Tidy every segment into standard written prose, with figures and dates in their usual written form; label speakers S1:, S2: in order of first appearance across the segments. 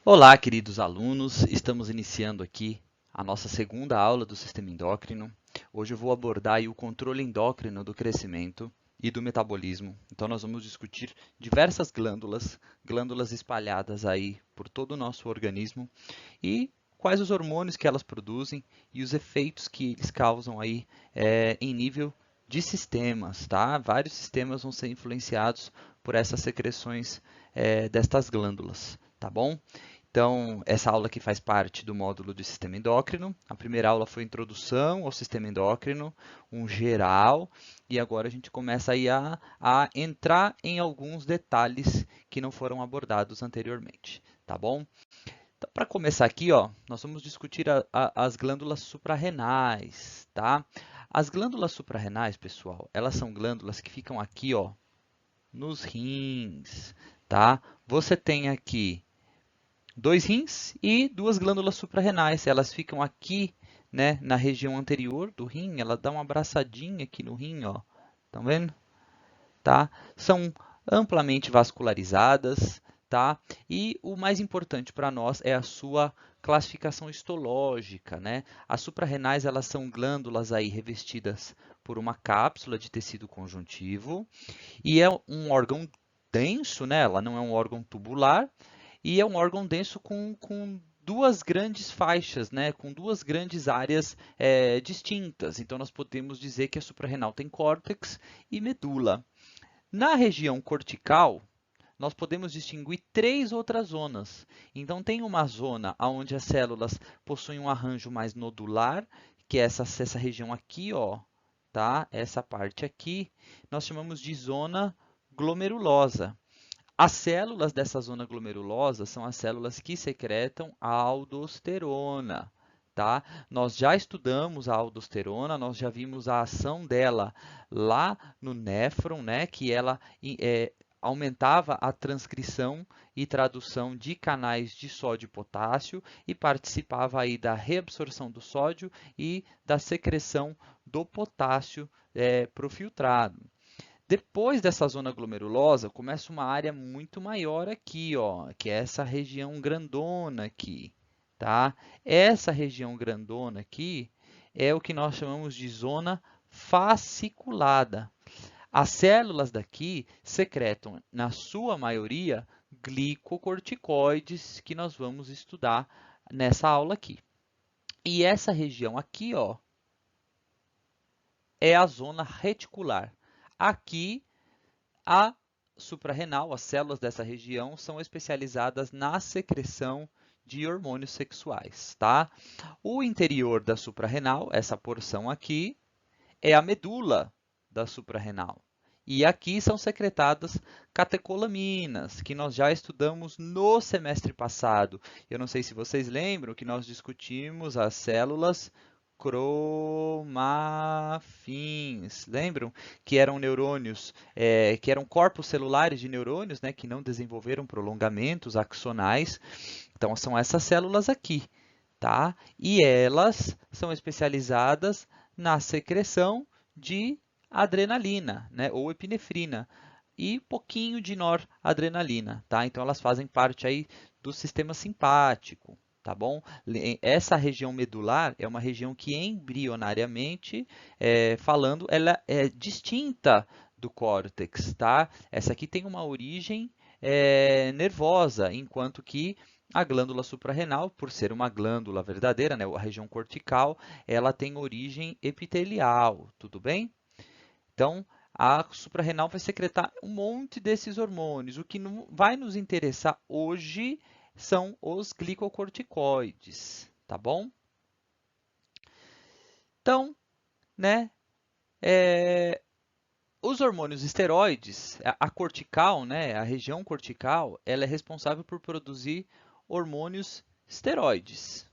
S1: Olá, queridos alunos, estamos iniciando aqui a nossa segunda aula do sistema endócrino. Hoje eu vou abordar aí o controle endócrino do crescimento e do metabolismo. Então nós vamos discutir diversas glândulas espalhadas aí por todo o nosso organismo e quais os hormônios que elas produzem e os efeitos que eles causam aí em nível de sistemas, tá? Vários sistemas vão ser influenciados por essas secreções destas glândulas, tá bom? Então, essa aula aqui faz parte do módulo de sistema endócrino. A primeira aula foi introdução ao sistema endócrino, um geral, e agora a gente começa aí a entrar em alguns detalhes que não foram abordados anteriormente, tá bom? Então, para começar aqui, ó, nós vamos discutir as glândulas suprarrenais, tá? As glândulas suprarrenais, pessoal, elas são glândulas que ficam aqui, ó, nos rins, tá? Você tem aqui dois rins e duas glândulas suprarrenais. Elas ficam aqui, né, na região anterior do rim. Ela dá uma abraçadinha aqui no rim, ó. Estão vendo? Tá? São amplamente vascularizadas, tá? E o mais importante para nós é a sua classificação histológica, né? As suprarrenais, elas são glândulas aí revestidas por uma cápsula de tecido conjuntivo e é um órgão denso, né? Ela não é um órgão tubular, e é um órgão denso com duas grandes faixas, né, com duas grandes áreas distintas. Então, nós podemos dizer que a suprarrenal tem córtex e medula. Na região cortical, nós podemos distinguir três outras zonas. Então, tem uma zona onde as células possuem um arranjo mais nodular, que é essa região aqui, ó, tá? Essa parte aqui, nós chamamos de zona glomerulosa. As células dessa zona glomerulosa são as células que secretam a aldosterona, tá? Nós já estudamos a aldosterona, nós já vimos a ação dela lá no néfron, né? Que ela aumentava a transcrição e tradução de canais de sódio e potássio e participava aí da reabsorção do sódio e da secreção do potássio para o filtrado. Depois dessa zona glomerulosa, começa uma área muito maior aqui, ó, que é essa região grandona aqui, tá? Essa região grandona aqui é o que nós chamamos de zona fasciculada. As células daqui secretam, na sua maioria, glicocorticoides, que nós vamos estudar nessa aula aqui. E essa região aqui, ó, é a zona reticular. Aqui a suprarrenal, as células dessa região, são especializadas na secreção de hormônios sexuais, tá? O interior da suprarrenal, essa porção aqui, é a medula da suprarrenal. E aqui são secretadas catecolaminas, que nós já estudamos no semestre passado. Eu não sei se vocês lembram que nós discutimos as células cromafins. Lembram que eram neurônios, que eram corpos celulares de neurônios, né, que não desenvolveram prolongamentos axonais. Então, são essas células aqui, tá? E elas são especializadas na secreção de adrenalina, né, ou epinefrina, e pouquinho de noradrenalina, tá? Então elas fazem parte aí do sistema simpático, tá bom? Essa região medular é uma região que embrionariamente falando, ela é distinta do córtex, tá? Essa aqui tem uma origem nervosa, enquanto que a glândula suprarrenal, por ser uma glândula verdadeira, né, a região cortical, ela tem origem epitelial, tudo bem? Então, a suprarrenal vai secretar um monte desses hormônios. O que não vai nos interessar hoje são os glicocorticoides, tá bom? Então, né, os hormônios esteroides, a cortical, né, a região cortical, ela é responsável por produzir hormônios esteroides.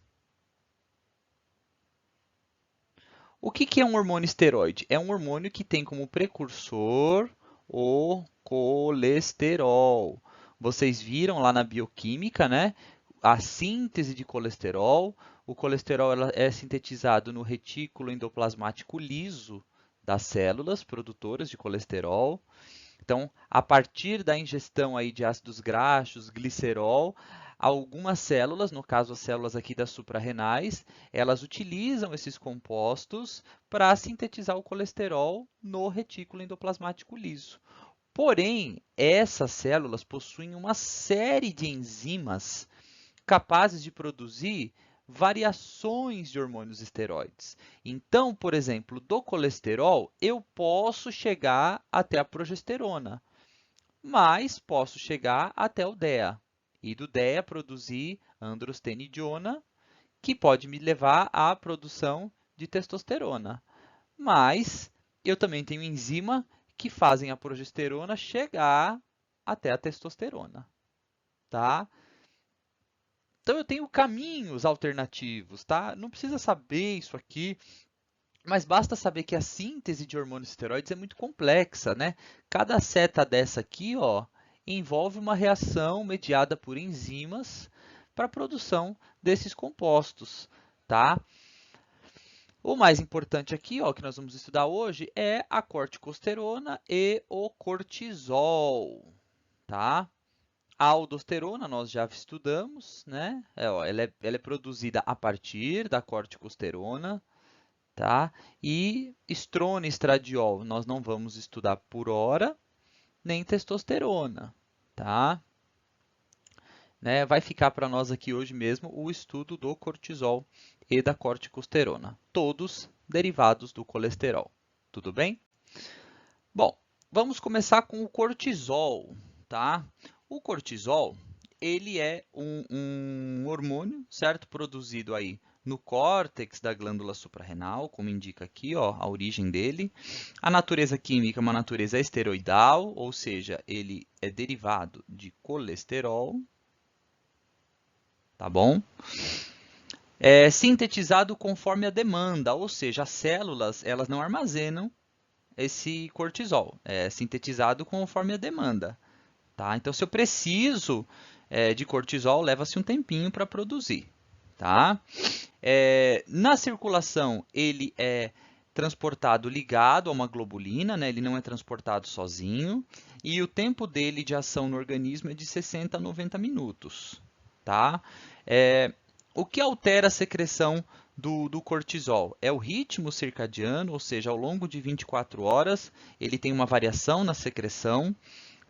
S1: O que é um hormônio esteroide? É um hormônio que tem como precursor o colesterol. Vocês viram lá na bioquímica, né? A síntese de colesterol. O colesterol é sintetizado no retículo endoplasmático liso das células produtoras de colesterol. Então, a partir da ingestão aí de ácidos graxos, glicerol, Algumas células, no caso as células aqui das suprarrenais, elas utilizam esses compostos para sintetizar o colesterol no retículo endoplasmático liso. Porém, essas células possuem uma série de enzimas capazes de produzir variações de hormônios esteroides. Então, por exemplo, do colesterol, eu posso chegar até a progesterona, mas posso chegar até o DEA. E do DEA produzir androstenediona, que pode me levar à produção de testosterona. Mas eu também tenho enzima que fazem a progesterona chegar até a testosterona, tá? Então eu tenho caminhos alternativos, tá? Não precisa saber isso aqui, mas basta saber que a síntese de hormônios esteroides é muito complexa, né? Cada seta dessa aqui, ó, envolve uma reação mediada por enzimas para a produção desses compostos, tá? O mais importante aqui, ó, que nós vamos estudar hoje, é a corticosterona e o cortisol, tá? A aldosterona nós já estudamos, né? Ó, ela é produzida a partir da corticosterona, tá? E estrona e estradiol nós não vamos estudar por hora, nem testosterona, tá? Né? Vai ficar para nós aqui hoje mesmo o estudo do cortisol e da corticosterona, todos derivados do colesterol. Tudo bem? Bom, vamos começar com o cortisol, tá? O cortisol, ele é um hormônio, certo? Produzido aí no córtex da glândula suprarrenal, como indica aqui, ó, a origem dele. A natureza química é uma natureza esteroidal, ou seja, ele é derivado de colesterol, tá bom? É sintetizado conforme a demanda, ou seja, as células elas não armazenam esse cortisol, é sintetizado conforme a demanda. Tá? Então, se eu preciso de cortisol, leva-se um tempinho para produzir. Tá? Na circulação, ele é transportado ligado a uma globulina, né? Ele não é transportado sozinho, e o tempo dele de ação no organismo é de 60 a 90 minutos. Tá? O que altera a secreção do cortisol? É o ritmo circadiano, ou seja, ao longo de 24 horas, ele tem uma variação na secreção,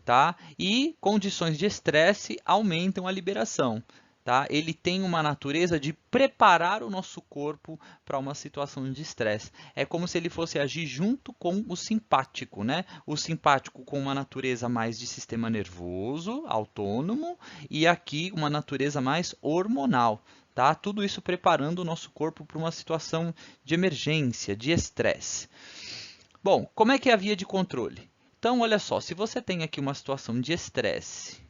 S1: tá? E condições de estresse aumentam a liberação. Tá? Ele tem uma natureza de preparar o nosso corpo para uma situação de estresse. É como se ele fosse agir junto com o simpático, né? O simpático com uma natureza mais de sistema nervoso, autônomo, e aqui uma natureza mais hormonal. Tá? Tudo isso preparando o nosso corpo para uma situação de emergência, de estresse. Bom, como é que é a via de controle? Então, olha só, se você tem aqui uma situação de estresse,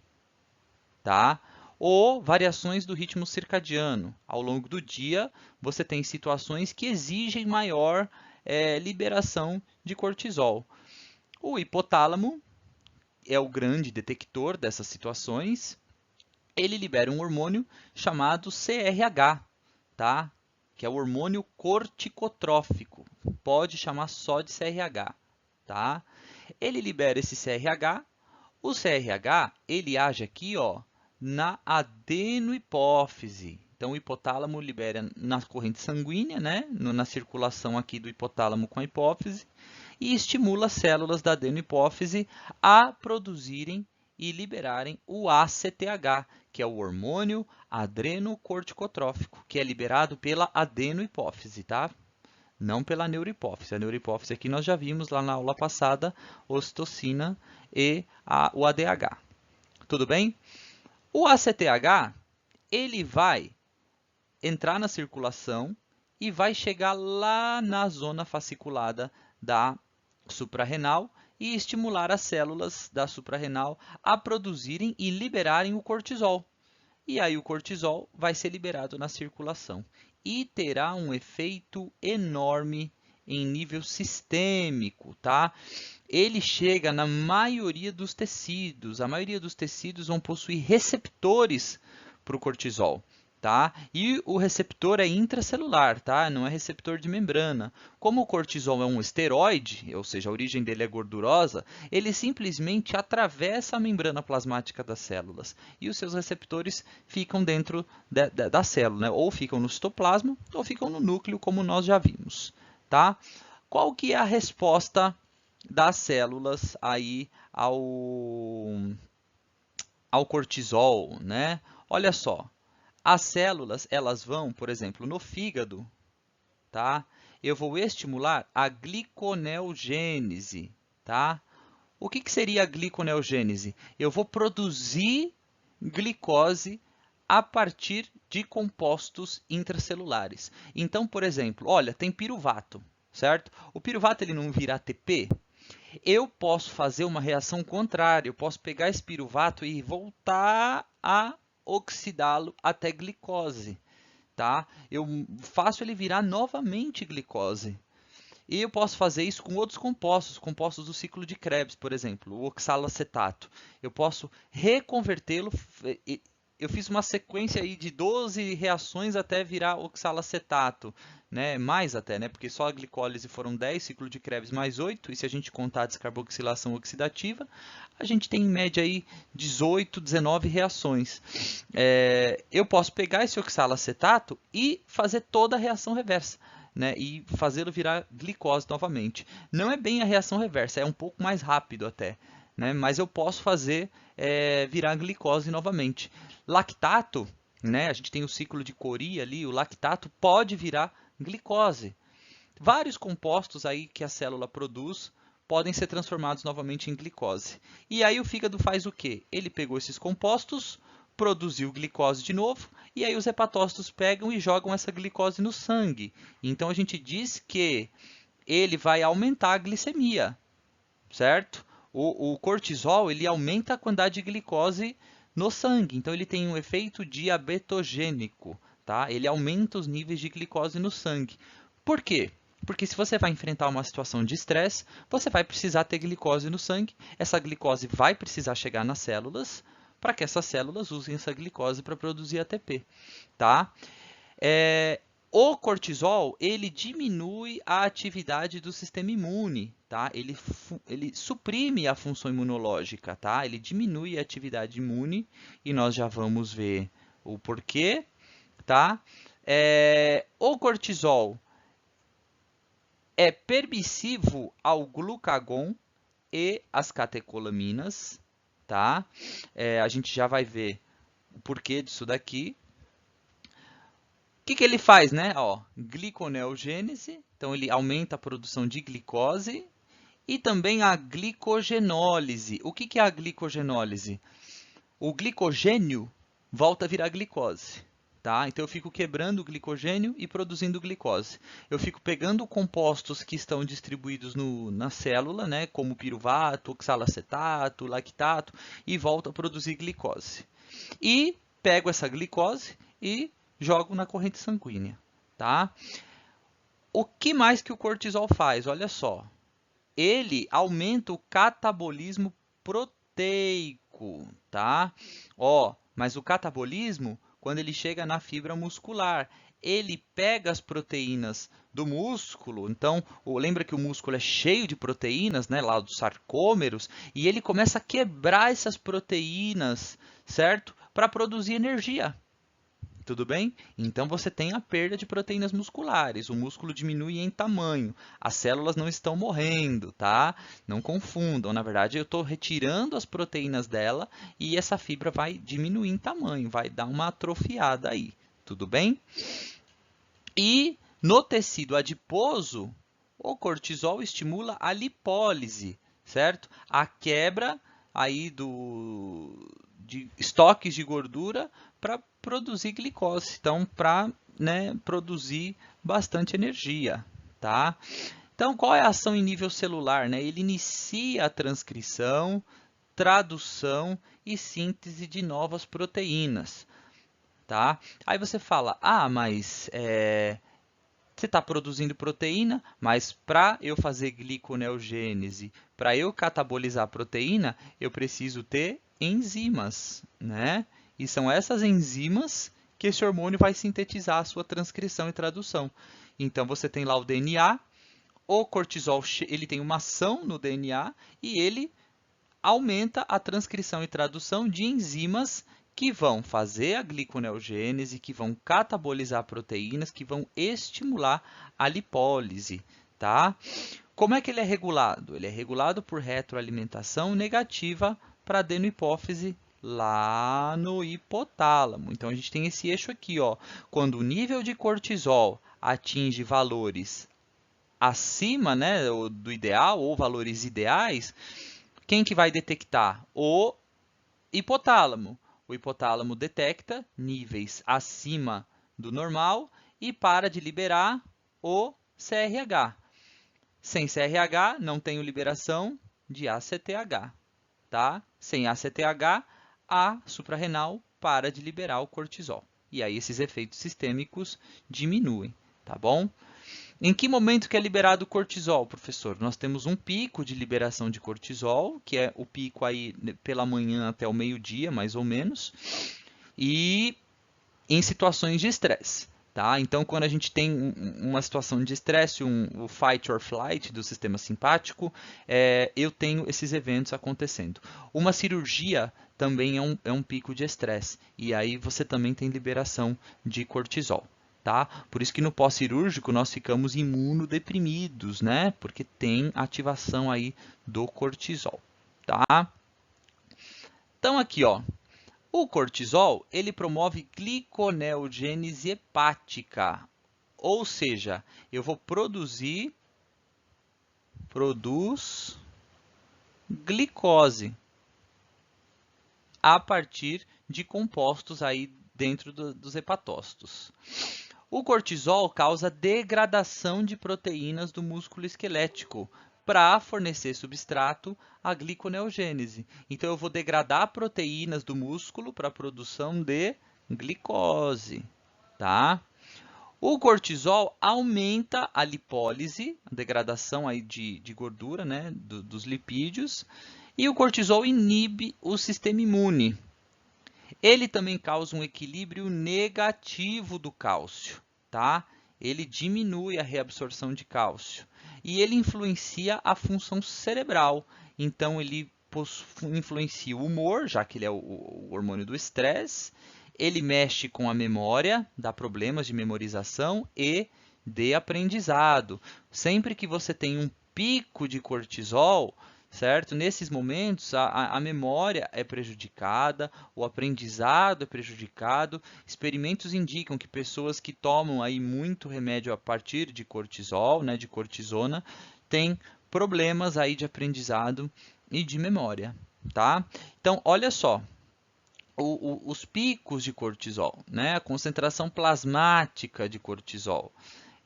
S1: tá? Ou variações do ritmo circadiano. Ao longo do dia, você tem situações que exigem maior liberação de cortisol. O hipotálamo é o grande detector dessas situações. Ele libera um hormônio chamado CRH, tá? Que é o hormônio corticotrófico. Pode chamar só de CRH, tá? Ele libera esse CRH. O CRH, ele age aqui, ó, na adenohipófise. Então, o hipotálamo libera na corrente sanguínea, né, na circulação aqui do hipotálamo com a hipófise, e estimula as células da adenohipófise a produzirem e liberarem o ACTH, que é o hormônio adrenocorticotrófico, que é liberado pela adenohipófise, tá? Não pela neurohipófise. A neurohipófise aqui nós já vimos lá na aula passada, ocitocina e o ADH. Tudo bem? O ACTH, ele vai entrar na circulação e vai chegar lá na zona fasciculada da suprarrenal e estimular as células da suprarrenal a produzirem e liberarem o cortisol. E aí o cortisol vai ser liberado na circulação e terá um efeito enorme em nível sistêmico, tá? Ele chega na maioria dos tecidos. A maioria dos tecidos vão possuir receptores para o cortisol, tá? E o receptor é intracelular, tá? Não é receptor de membrana. Como o cortisol é um esteroide, ou seja, a origem dele é gordurosa, ele simplesmente atravessa a membrana plasmática das células e os seus receptores ficam dentro da célula, né? Ou ficam no citoplasma ou ficam no núcleo, como nós já vimos, tá? Qual que é a resposta das células aí ao cortisol, né? Olha só, as células, elas vão, por exemplo, no fígado, tá? Eu vou estimular a gliconeogênese, tá? O que seria a gliconeogênese? Eu vou produzir glicose a partir de compostos intracelulares. Então, por exemplo, olha, tem piruvato, certo? O piruvato ele não vira ATP? Eu posso fazer uma reação contrária, eu posso pegar esse piruvato e voltar a oxidá-lo até glicose, tá? Eu faço ele virar novamente glicose. E eu posso fazer isso com outros compostos, compostos do ciclo de Krebs, por exemplo, o oxalacetato. Eu posso reconvertê-lo. Eu fiz uma sequência aí de 12 reações até virar oxalacetato, né? Mais até, né? Porque só a glicólise foram 10, ciclo de Krebs mais 8, e se a gente contar a descarboxilação oxidativa, a gente tem em média aí 18, 19 reações. Eu posso pegar esse oxalacetato e fazer toda a reação reversa, né, e fazê-lo virar glicose novamente. Não é bem a reação reversa, é um pouco mais rápido até, né, mas eu posso fazer virar glicose novamente. Lactato, né, a gente tem o ciclo de Cori ali, o lactato pode virar glicose. Vários compostos aí que a célula produz podem ser transformados novamente em glicose. E aí o fígado faz o quê? Ele pegou esses compostos, produziu glicose de novo, e aí os hepatócitos pegam e jogam essa glicose no sangue. Então a gente diz que ele vai aumentar a glicemia, certo? O cortisol ele aumenta a quantidade de glicose no sangue, então ele tem um efeito diabetogênico, tá? Ele aumenta os níveis de glicose no sangue. Por quê? Porque se você vai enfrentar uma situação de estresse, você vai precisar ter glicose no sangue. Essa glicose vai precisar chegar nas células para que essas células usem essa glicose para produzir ATP, tá? O cortisol, ele diminui a atividade do sistema imune, tá? Ele suprime a função imunológica, tá? Ele diminui a atividade imune e nós já vamos ver o porquê, tá? O cortisol é permissivo ao glucagon e às catecolaminas, tá? A gente já vai ver o porquê disso daqui. O que ele faz, né? Ó, gliconeogênese, então ele aumenta a produção de glicose e também a glicogenólise. O que é a glicogenólise? O glicogênio volta a virar glicose. Tá? Então eu fico quebrando o glicogênio e produzindo glicose. Eu fico pegando compostos que estão distribuídos na célula, né, como piruvato, oxalacetato, lactato, e volto a produzir glicose. E pego essa glicose e jogo na corrente sanguínea, tá? O que mais que o cortisol faz? Olha só, ele aumenta o catabolismo proteico, tá? Ó, mas o catabolismo, quando ele chega na fibra muscular, ele pega as proteínas do músculo, então, lembra que o músculo é cheio de proteínas, né, lá dos sarcômeros, e ele começa a quebrar essas proteínas, certo? Para produzir energia. Tudo bem? Então você tem a perda de proteínas musculares, o músculo diminui em tamanho, as células não estão morrendo, tá? Não confundam, na verdade eu estou retirando as proteínas dela e essa fibra vai diminuir em tamanho, vai dar uma atrofiada aí, tudo bem? E no tecido adiposo, o cortisol estimula a lipólise, certo? A quebra aí de estoques de gordura para produzir glicose, então para, né, produzir bastante energia, tá? Então, qual é a ação em nível celular, né? Ele inicia a transcrição, tradução e síntese de novas proteínas, tá? Aí você fala, mas você está produzindo proteína, mas para eu fazer gliconeogênese, para eu catabolizar a proteína, eu preciso ter enzimas, né? E são essas enzimas que esse hormônio vai sintetizar a sua transcrição e tradução. Então, você tem lá o DNA, o cortisol ele tem uma ação no DNA e ele aumenta a transcrição e tradução de enzimas que vão fazer a gliconeogênese, que vão catabolizar proteínas, que vão estimular a lipólise, tá? Como é que ele é regulado? Ele é regulado por retroalimentação negativa para a adenohipófise lá no hipotálamo. Então, a gente tem esse eixo aqui, ó. Quando o nível de cortisol atinge valores acima, né, do ideal ou valores ideais, quem que vai detectar? O hipotálamo. O hipotálamo detecta níveis acima do normal e para de liberar o CRH. Sem CRH, não tenho liberação de ACTH. Tá? Sem ACTH, a suprarrenal para de liberar o cortisol. E aí esses efeitos sistêmicos diminuem, tá bom? Em que momento que é liberado o cortisol, professor? Nós temos um pico de liberação de cortisol, que é o pico aí pela manhã até o meio-dia, mais ou menos, e em situações de estresse. Tá? Então, quando a gente tem uma situação de estresse, o fight or flight do sistema simpático, eu tenho esses eventos acontecendo. Uma cirurgia também é um pico de estresse, e aí você também tem liberação de cortisol. Tá? Por isso que no pós-cirúrgico nós ficamos imunodeprimidos, né? Porque tem ativação aí do cortisol. Tá? Então, aqui, ó. O cortisol, ele promove gliconeogênese hepática, ou seja, eu vou produz glicose a partir de compostos aí dentro dos hepatócitos. O cortisol causa degradação de proteínas do músculo esquelético para fornecer substrato à gliconeogênese. Então, eu vou degradar proteínas do músculo para a produção de glicose. Tá? O cortisol aumenta a lipólise, a degradação aí de gordura, né, dos lipídios, e o cortisol inibe o sistema imune. Ele também causa um equilíbrio negativo do cálcio, tá? Ele diminui a reabsorção de cálcio e ele influencia a função cerebral. Então, ele influencia o humor, já que ele é o hormônio do estresse. Ele mexe com a memória, dá problemas de memorização e de aprendizado. Sempre que você tem um pico de cortisol, certo? Nesses momentos, a memória é prejudicada, o aprendizado é prejudicado. Experimentos indicam que pessoas que tomam aí muito remédio a partir de cortisol, né, de cortisona, têm problemas aí de aprendizado e de memória, tá? Então, olha só, os picos de cortisol, né, a concentração plasmática de cortisol,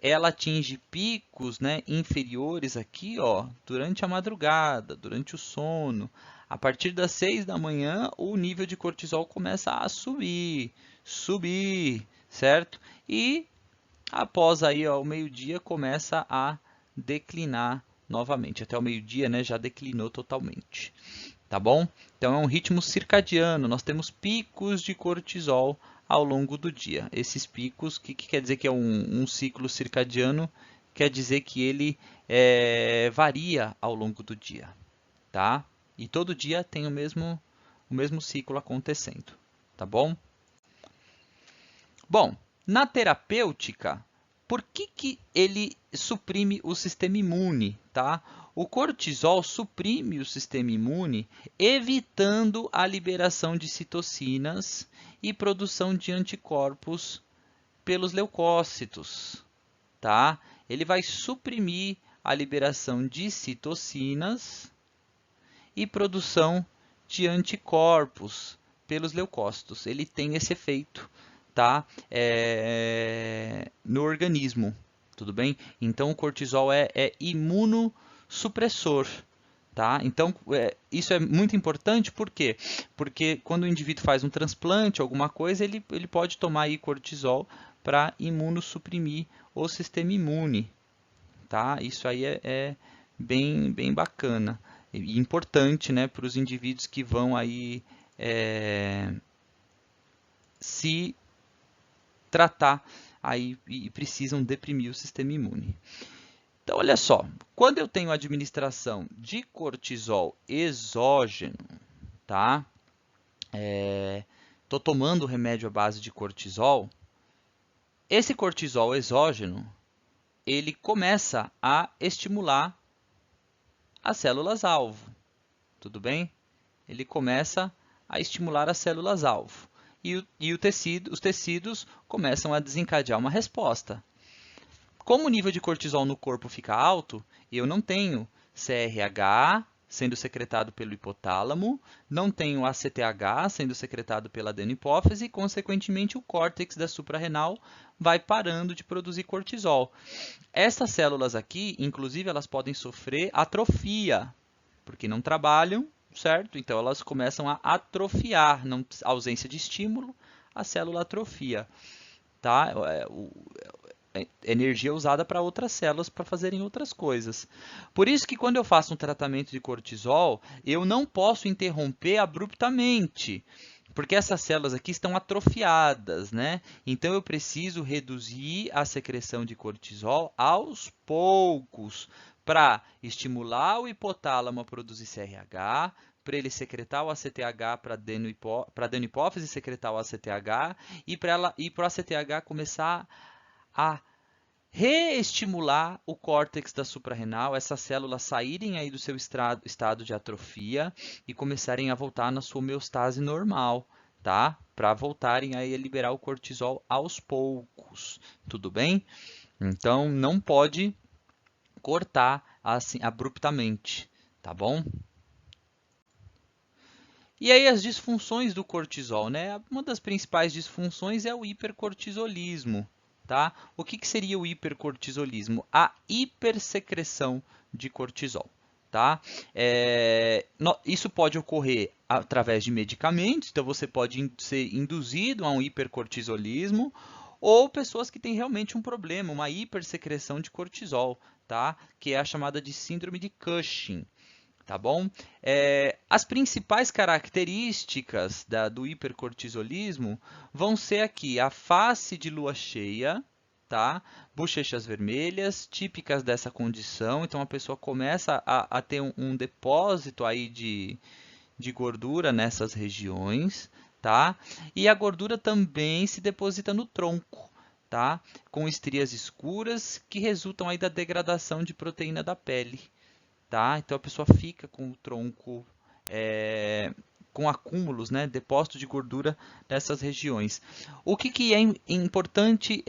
S1: ela atinge picos, né, inferiores aqui, ó, durante a madrugada, durante o sono. A partir das 6 da manhã, o nível de cortisol começa a subir, certo? E após aí, ó, o meio-dia começa a declinar novamente. Até o meio-dia, né, já declinou totalmente. Tá bom? Então, é um ritmo circadiano. Nós temos picos de cortisol ao longo do dia. Esses picos, que quer dizer que é um ciclo circadiano? Quer dizer que ele varia ao longo do dia, tá? E todo dia tem o mesmo ciclo acontecendo, tá bom? Bom, na terapêutica, por que ele suprime o sistema imune, tá? O cortisol suprime o sistema imune, evitando a liberação de citocinas e produção de anticorpos pelos leucócitos, tá? Ele vai suprimir a liberação de citocinas e produção de anticorpos pelos leucócitos. Ele tem esse efeito, tá? No organismo, tudo bem? Então, o cortisol é imunossupressor, tá? Então, isso é muito importante, por quê? Porque quando o indivíduo faz um transplante, alguma coisa, ele pode tomar aí cortisol para imunossuprimir o sistema imune, tá? Isso aí é bem bacana e importante, né, para os indivíduos que vão aí se tratar aí e precisam deprimir o sistema imune. Então, olha só, quando eu tenho administração de cortisol exógeno, tá? Estou tomando remédio à base de cortisol. Esse cortisol exógeno, ele começa a estimular as células-alvo, tudo bem? Ele começa a estimular as células-alvo. Os tecidos começam a desencadear uma resposta. Como o nível de cortisol no corpo fica alto, eu não tenho CRH sendo secretado pelo hipotálamo, não tenho ACTH sendo secretado pela adenohipófise e, consequentemente, o córtex da suprarrenal vai parando de produzir cortisol. Essas células aqui, inclusive, elas podem sofrer atrofia, porque não trabalham, certo? Então, elas começam a atrofiar, ausência de estímulo, a célula atrofia, tá? Energia usada para outras células para fazerem outras coisas. Por isso que quando eu faço um tratamento de cortisol, eu não posso interromper abruptamente, porque essas células aqui estão atrofiadas, né? Então eu preciso reduzir a secreção de cortisol aos poucos para estimular o hipotálamo a produzir CRH, para ele secretar o ACTH para a adenohipófise secretar o ACTH e para o ACTH começar a reestimular o córtex da suprarrenal, essas células saírem aí do seu estado de atrofia e começarem a voltar na sua homeostase normal, tá? Para voltarem aí a liberar o cortisol aos poucos, tudo bem? Então, não pode cortar assim abruptamente, tá bom? E aí as disfunções do cortisol, né? Uma das principais disfunções é o hipercortisolismo, tá? O que seria o hipercortisolismo? A hipersecreção de cortisol, tá? Isso pode ocorrer através de medicamentos, então você pode ser induzido a um hipercortisolismo, ou pessoas que têm realmente um problema, uma hipersecreção de cortisol, tá? Que é a chamada de síndrome de Cushing. Tá bom? As principais características do hipercortisolismo vão ser aqui a face de lua cheia, tá? Bochechas vermelhas, típicas dessa condição. Então, a pessoa começa a ter um depósito aí de gordura nessas regiões, tá? E a gordura também se deposita no tronco, tá? Com estrias escuras que resultam aí da degradação de proteína da pele. Tá? Então a pessoa fica com o tronco com acúmulos, né, depósito de gordura nessas regiões. O que é importante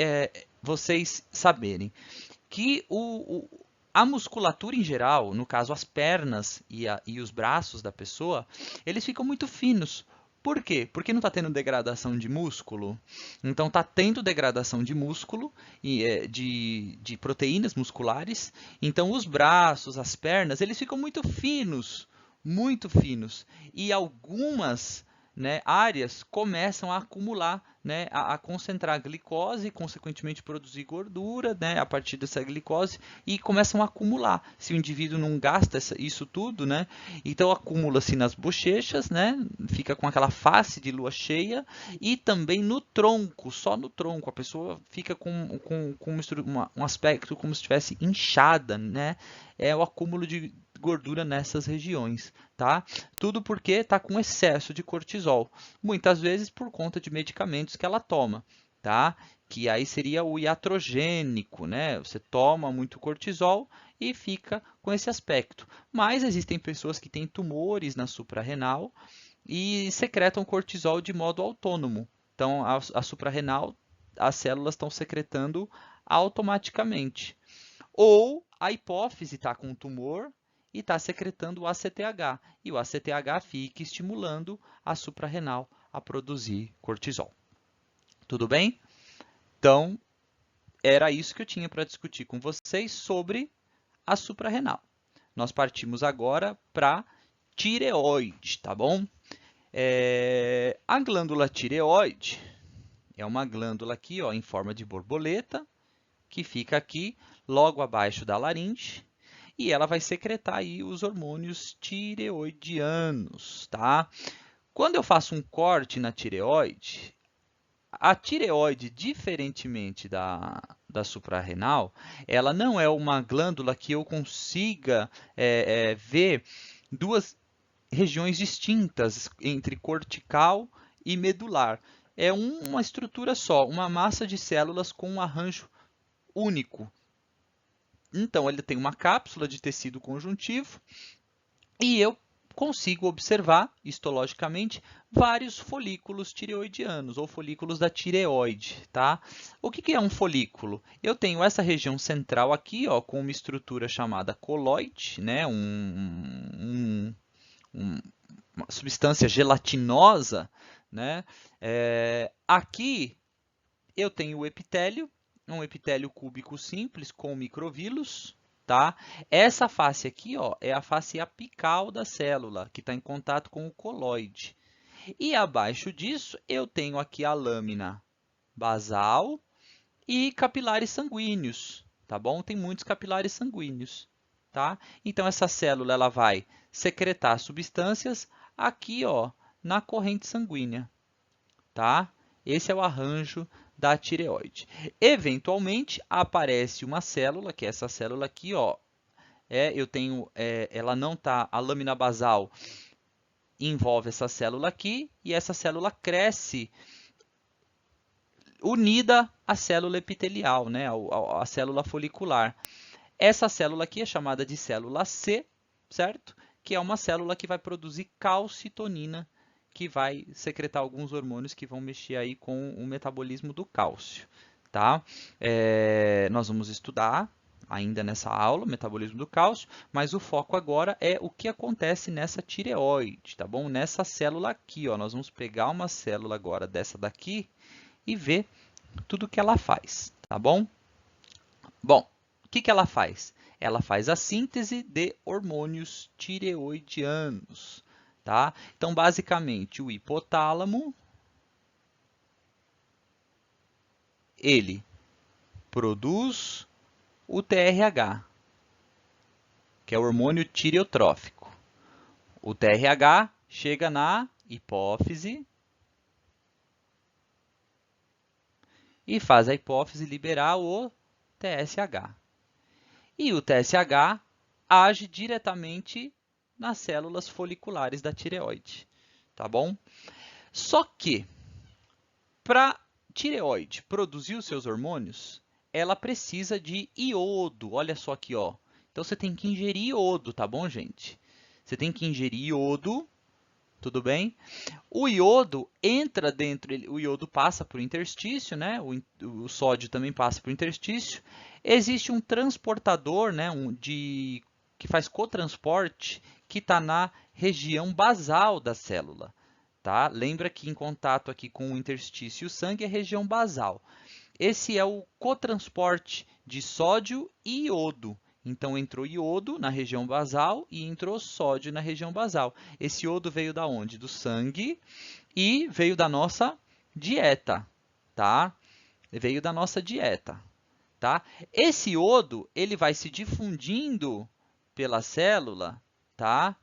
S1: vocês saberem? Que a musculatura em geral, no caso as pernas e os braços da pessoa, eles ficam muito finos. Por quê? Porque não está tendo degradação de músculo. Então, está tendo degradação de músculo, e de proteínas musculares. Então, os braços, as pernas, eles ficam muito finos. E algumas, né, áreas começam a acumular, né, a concentrar glicose e, consequentemente, produzir gordura, né, a partir dessa glicose e começam a acumular. Se o indivíduo não gasta isso tudo, né, então acumula-se nas bochechas, né, fica com aquela face de lua cheia e também no tronco, só no tronco. A pessoa fica com um aspecto como se estivesse inchada, né, é o acúmulo de gordura nessas regiões, tá? Tudo porque está com excesso de cortisol, muitas vezes por conta de medicamentos que ela toma, tá? Que aí seria o iatrogênico, né? Você toma muito cortisol e fica com esse aspecto. Mas existem pessoas que têm tumores na suprarrenal e secretam cortisol de modo autônomo. Então, a suprarrenal, as células estão secretando automaticamente. Ou a hipófise está com um tumor e está secretando o ACTH. E o ACTH fica estimulando a suprarrenal a produzir cortisol. Tudo bem? Então, era isso que eu tinha para discutir com vocês sobre a suprarrenal. Nós partimos agora para tireoide, tá bom? A glândula tireoide é uma glândula aqui, ó, em forma de borboleta, que fica aqui logo abaixo da laringe, e ela vai secretar aí os hormônios tireoidianos, tá? Quando eu faço um corte na tireoide, a tireoide, diferentemente da suprarrenal, ela não é uma glândula que eu consiga ver duas regiões distintas entre cortical e medular. É uma estrutura só, uma massa de células com um arranjo único. Então, ele tem uma cápsula de tecido conjuntivo e eu consigo observar histologicamente vários folículos tireoidianos ou folículos da tireoide, tá? O que é um folículo? Eu tenho essa região central aqui, ó, com uma estrutura chamada coloide, né? Uma substância gelatinosa, né? Aqui eu tenho o epitélio, um epitélio cúbico simples com microvílulos, tá? Essa face aqui, ó, é a face apical da célula, que está em contato com o coloide. E abaixo disso, eu tenho aqui a lâmina basal e capilares sanguíneos, tá bom? Tem muitos capilares sanguíneos, tá? Então, essa célula ela vai secretar substâncias aqui, ó, na corrente sanguínea, tá? Esse é o arranjo da tireoide. Eventualmente, aparece uma célula, que é essa célula aqui, ó. Ela não tá, a lâmina basal envolve essa célula aqui e essa célula cresce unida à célula epitelial, né, à célula folicular. Essa célula aqui é chamada de célula C, certo? Que é uma célula que vai produzir calcitonina, que vai secretar alguns hormônios que vão mexer aí com o metabolismo do cálcio, tá? Nós vamos estudar ainda nessa aula o metabolismo do cálcio, mas o foco agora é o que acontece nessa tireoide, tá bom? Nessa célula aqui, ó, nós vamos pegar uma célula agora dessa daqui e ver tudo que ela faz, tá bom? Bom, o que ela faz? Ela faz a síntese de hormônios tireoidianos, tá? Então, basicamente, o hipotálamo, ele produz o TRH, que é o hormônio tireotrófico. O TRH chega na hipófise e faz a hipófise liberar o TSH. E o TSH age diretamente nas células foliculares da tireoide, tá bom? Só que, para a tireoide produzir os seus hormônios, ela precisa de iodo. Olha só aqui, ó. Então, você tem que ingerir iodo, tá bom, gente? Você tem que ingerir iodo, tudo bem? O iodo entra dentro, o iodo passa por interstício, né? O sódio também passa por interstício. Existe um transportador, né? Que faz cotransporte, que está na região basal da célula. Tá? Lembra que em contato aqui com o interstício e o sangue é região basal. Esse é o cotransporte de sódio e iodo. Então, entrou iodo na região basal e entrou sódio na região basal. Esse iodo veio da onde? Do sangue e veio da nossa dieta, tá? Veio da nossa dieta, tá? Esse iodo, ele vai se difundindo pela célula, tá?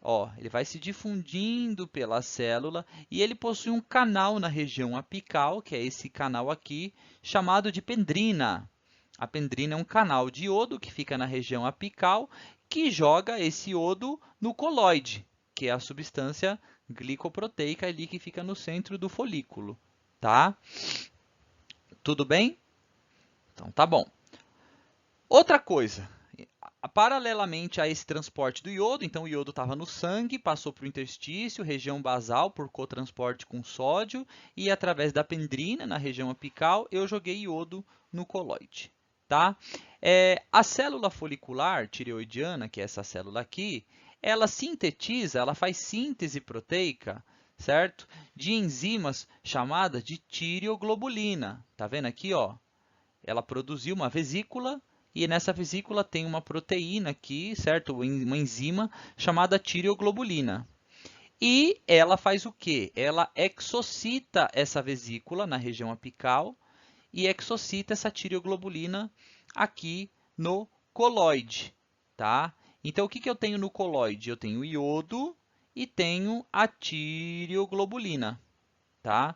S1: Ó, ele vai se difundindo pela célula e ele possui um canal na região apical, que é esse canal aqui, chamado de pendrina. A pendrina é um canal de iodo que fica na região apical, que joga esse iodo no coloide, que é a substância glicoproteica ali que fica no centro do folículo, tá? Tudo bem? Então, tá bom. Outra coisa, paralelamente a esse transporte do iodo, então o iodo estava no sangue, passou para o interstício, região basal, por cotransporte com sódio, e através da pendrina, na região apical, eu joguei iodo no coloide. Tá? A célula folicular tireoidiana, que é essa célula aqui, ela sintetiza, ela faz síntese proteica, certo? De enzimas chamadas de tireoglobulina. Tá vendo aqui, ó? Ela produziu uma vesícula e nessa vesícula tem uma proteína aqui, certo? Uma enzima chamada tireoglobulina. E ela faz o quê? Ela exocita essa vesícula na região apical e exocita essa tireoglobulina aqui no coloide, tá? Então, o que eu tenho no coloide? Eu tenho iodo e tenho a tireoglobulina, tá?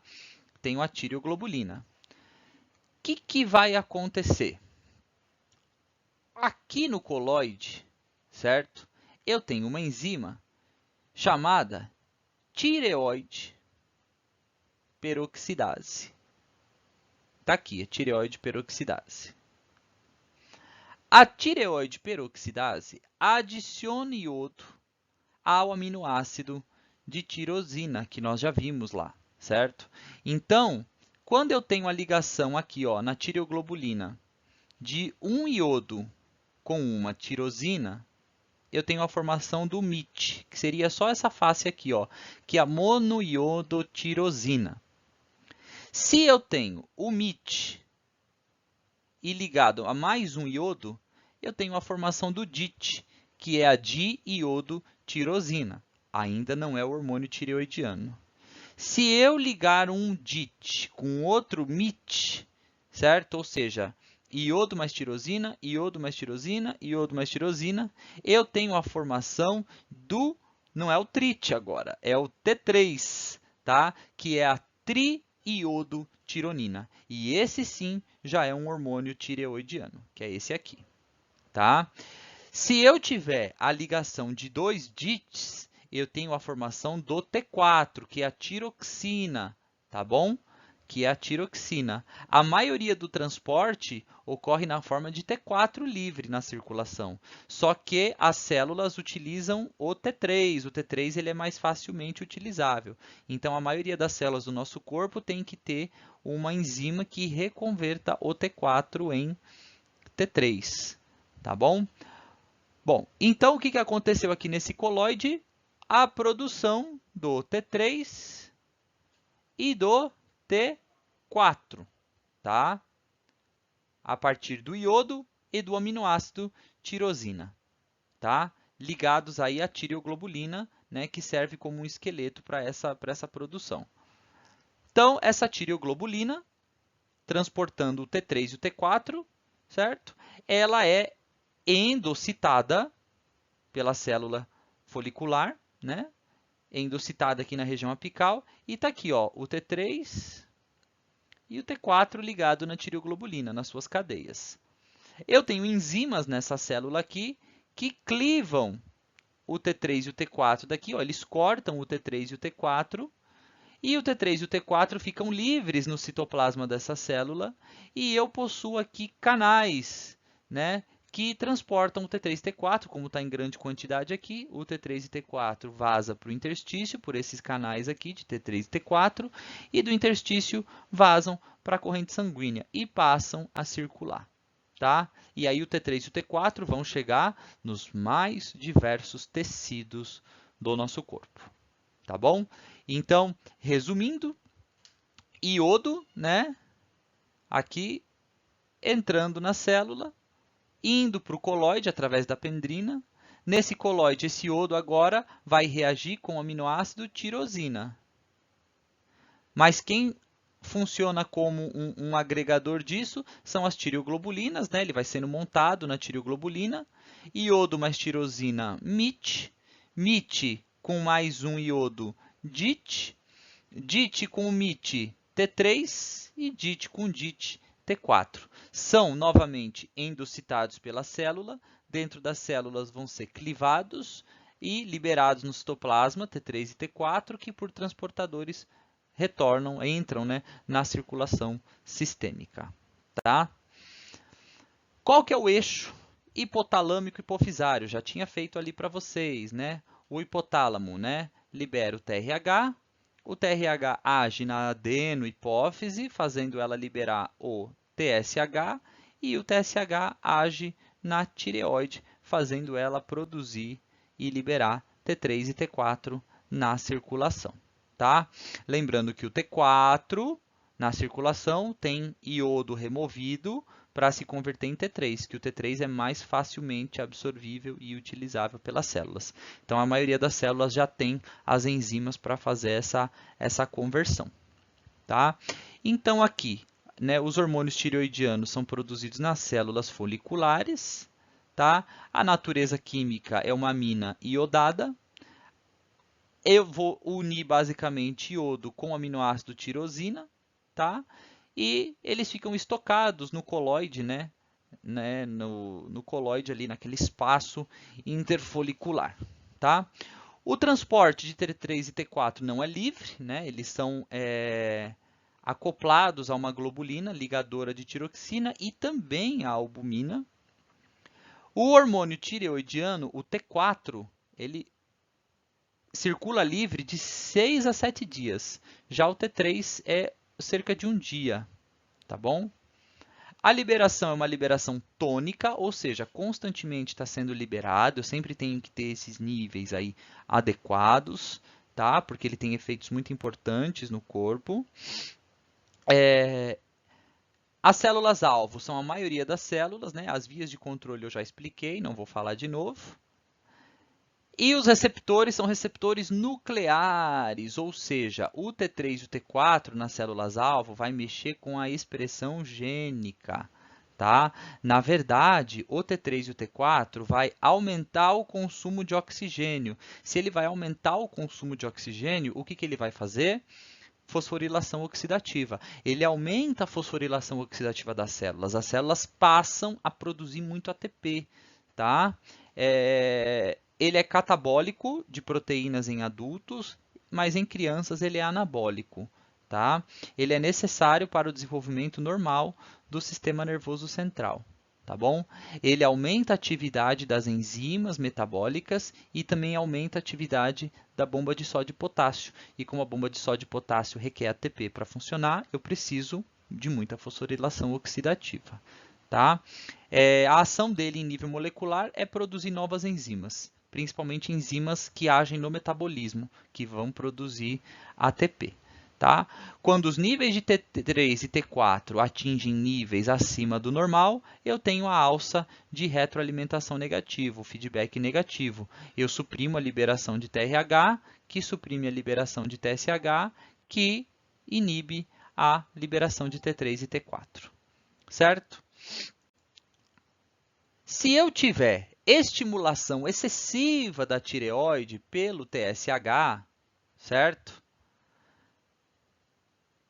S1: tenho a tireoglobulina. O que vai acontecer? Aqui no colóide, certo? Eu tenho uma enzima chamada tireoide peroxidase. Está aqui, a tireoide peroxidase. A tireoide peroxidase adiciona iodo ao aminoácido de tirosina, que nós já vimos lá, certo? Então, quando eu tenho a ligação aqui, ó, na tireoglobulina de um iodo com uma tirosina, eu tenho a formação do MIT, que seria só essa face aqui, ó, que é a monoiodotirosina. Se eu tenho o MIT e ligado a mais um iodo, eu tenho a formação do DIT, que é a diiodotirosina. Ainda não é o hormônio tireoidiano. Se eu ligar um DIT com outro MIT, certo? Ou seja, iodo mais tirosina, iodo mais tirosina, iodo mais tirosina, eu tenho a formação do, não é o TRIT agora, é o T3, tá? Que é a triiodotironina. E esse sim já é um hormônio tireoidiano, que é esse aqui, tá? Se eu tiver a ligação de dois DITs, eu tenho a formação do T4, que é a tiroxina, tá bom? Que é a tiroxina. A maioria do transporte ocorre na forma de T4 livre na circulação, só que as células utilizam o T3. O T3 ele é mais facilmente utilizável. Então, a maioria das células do nosso corpo tem que ter uma enzima que reconverta o T4 em T3, tá bom? Bom, então o que aconteceu aqui nesse colóide? A produção do T3 e do T4, tá? A partir do iodo e do aminoácido tirosina, tá? Ligados aí à tireoglobulina, né, que serve como um esqueleto para essa produção. Então, essa tireoglobulina, transportando o T3 e o T4, certo? Ela é endocitada pela célula folicular, né? Endocitada aqui na região apical, e está aqui, ó, o T3 e o T4 ligado na tireoglobulina, nas suas cadeias. Eu tenho enzimas nessa célula aqui que clivam o T3 e o T4 daqui, ó, eles cortam o T3 e o T4, e o T3 e o T4 ficam livres no citoplasma dessa célula, e eu possuo aqui canais, né, que transportam o T3 e T4, como está em grande quantidade aqui, o T3 e T4 vaza para o interstício, por esses canais aqui de T3 e T4, e do interstício vazam para a corrente sanguínea e passam a circular, tá? E aí o T3 e o T4 vão chegar nos mais diversos tecidos do nosso corpo, tá bom? Então, resumindo, iodo, né? Aqui entrando na célula, indo para o colóide através da pendrina. Nesse colóide, esse iodo agora vai reagir com o aminoácido tirosina. Mas quem funciona como um agregador disso são as tireoglobulinas, né? Ele vai sendo montado na tireoglobulina. Iodo mais tirosina, MIT. MIT com mais um iodo, DIT. DIT com MIT, T3 e DIT com DIT, T4. São, novamente, endocitados pela célula. Dentro das células vão ser clivados e liberados no citoplasma, T3 e T4, que por transportadores retornam, entram, né, na circulação sistêmica. Tá? Qual que é o eixo hipotalâmico hipofisário? Já tinha feito ali para vocês, né? O hipotálamo, né, libera o TRH. O TRH age na adenohipófise, fazendo ela liberar o TSH, e o TSH age na tireoide, fazendo ela produzir e liberar T3 e T4 na circulação, tá? Lembrando que o T4 na circulação tem iodo removido para se converter em T3, que o T3 é mais facilmente absorvível e utilizável pelas células. Então, a maioria das células já tem as enzimas para fazer essa conversão, tá? Então, aqui, né, os hormônios tireoidianos são produzidos nas células foliculares, tá? A natureza química é uma amina iodada. Eu vou unir basicamente iodo com aminoácido tirosina, tá? E eles ficam estocados no coloide, né? No coloide ali, naquele espaço interfolicular, tá? O transporte de T3 e T4 não é livre, né? Eles são acoplados a uma globulina ligadora de tiroxina e também a albumina. O hormônio tireoidiano, o T4, ele circula livre de 6 a 7 dias. Já o T3 é cerca de um dia, tá bom? A liberação é uma liberação tônica, ou seja, constantemente está sendo liberado. Eu sempre tenho que ter esses níveis aí adequados, tá? Porque ele tem efeitos muito importantes no corpo. As células-alvo são a maioria das células, né? As vias de controle eu já expliquei, não vou falar de novo. E os receptores são receptores nucleares, ou seja, o T3 e o T4 nas células-alvo vai mexer com a expressão gênica. Tá? Na verdade, o T3 e o T4 vai aumentar o consumo de oxigênio. Se ele vai aumentar o consumo de oxigênio, o que ele vai fazer? Fosforilação oxidativa. Ele aumenta a fosforilação oxidativa das células. As células passam a produzir muito ATP. Tá? Ele é catabólico de proteínas em adultos, mas em crianças ele é anabólico. Tá? Ele é necessário para o desenvolvimento normal do sistema nervoso central. Tá bom? Ele aumenta a atividade das enzimas metabólicas e também aumenta a atividade da bomba de sódio e potássio. E como a bomba de sódio e potássio requer ATP para funcionar, eu preciso de muita fosforilação oxidativa. Tá? A ação dele em nível molecular é produzir novas enzimas, principalmente enzimas que agem no metabolismo, que vão produzir ATP. Tá? Quando os níveis de T3 e T4 atingem níveis acima do normal, eu tenho a alça de retroalimentação negativa, o feedback negativo. Eu suprimo a liberação de TRH, que suprime a liberação de TSH, que inibe a liberação de T3 e T4. Certo? Se eu tiver estimulação excessiva da tireoide pelo TSH, certo?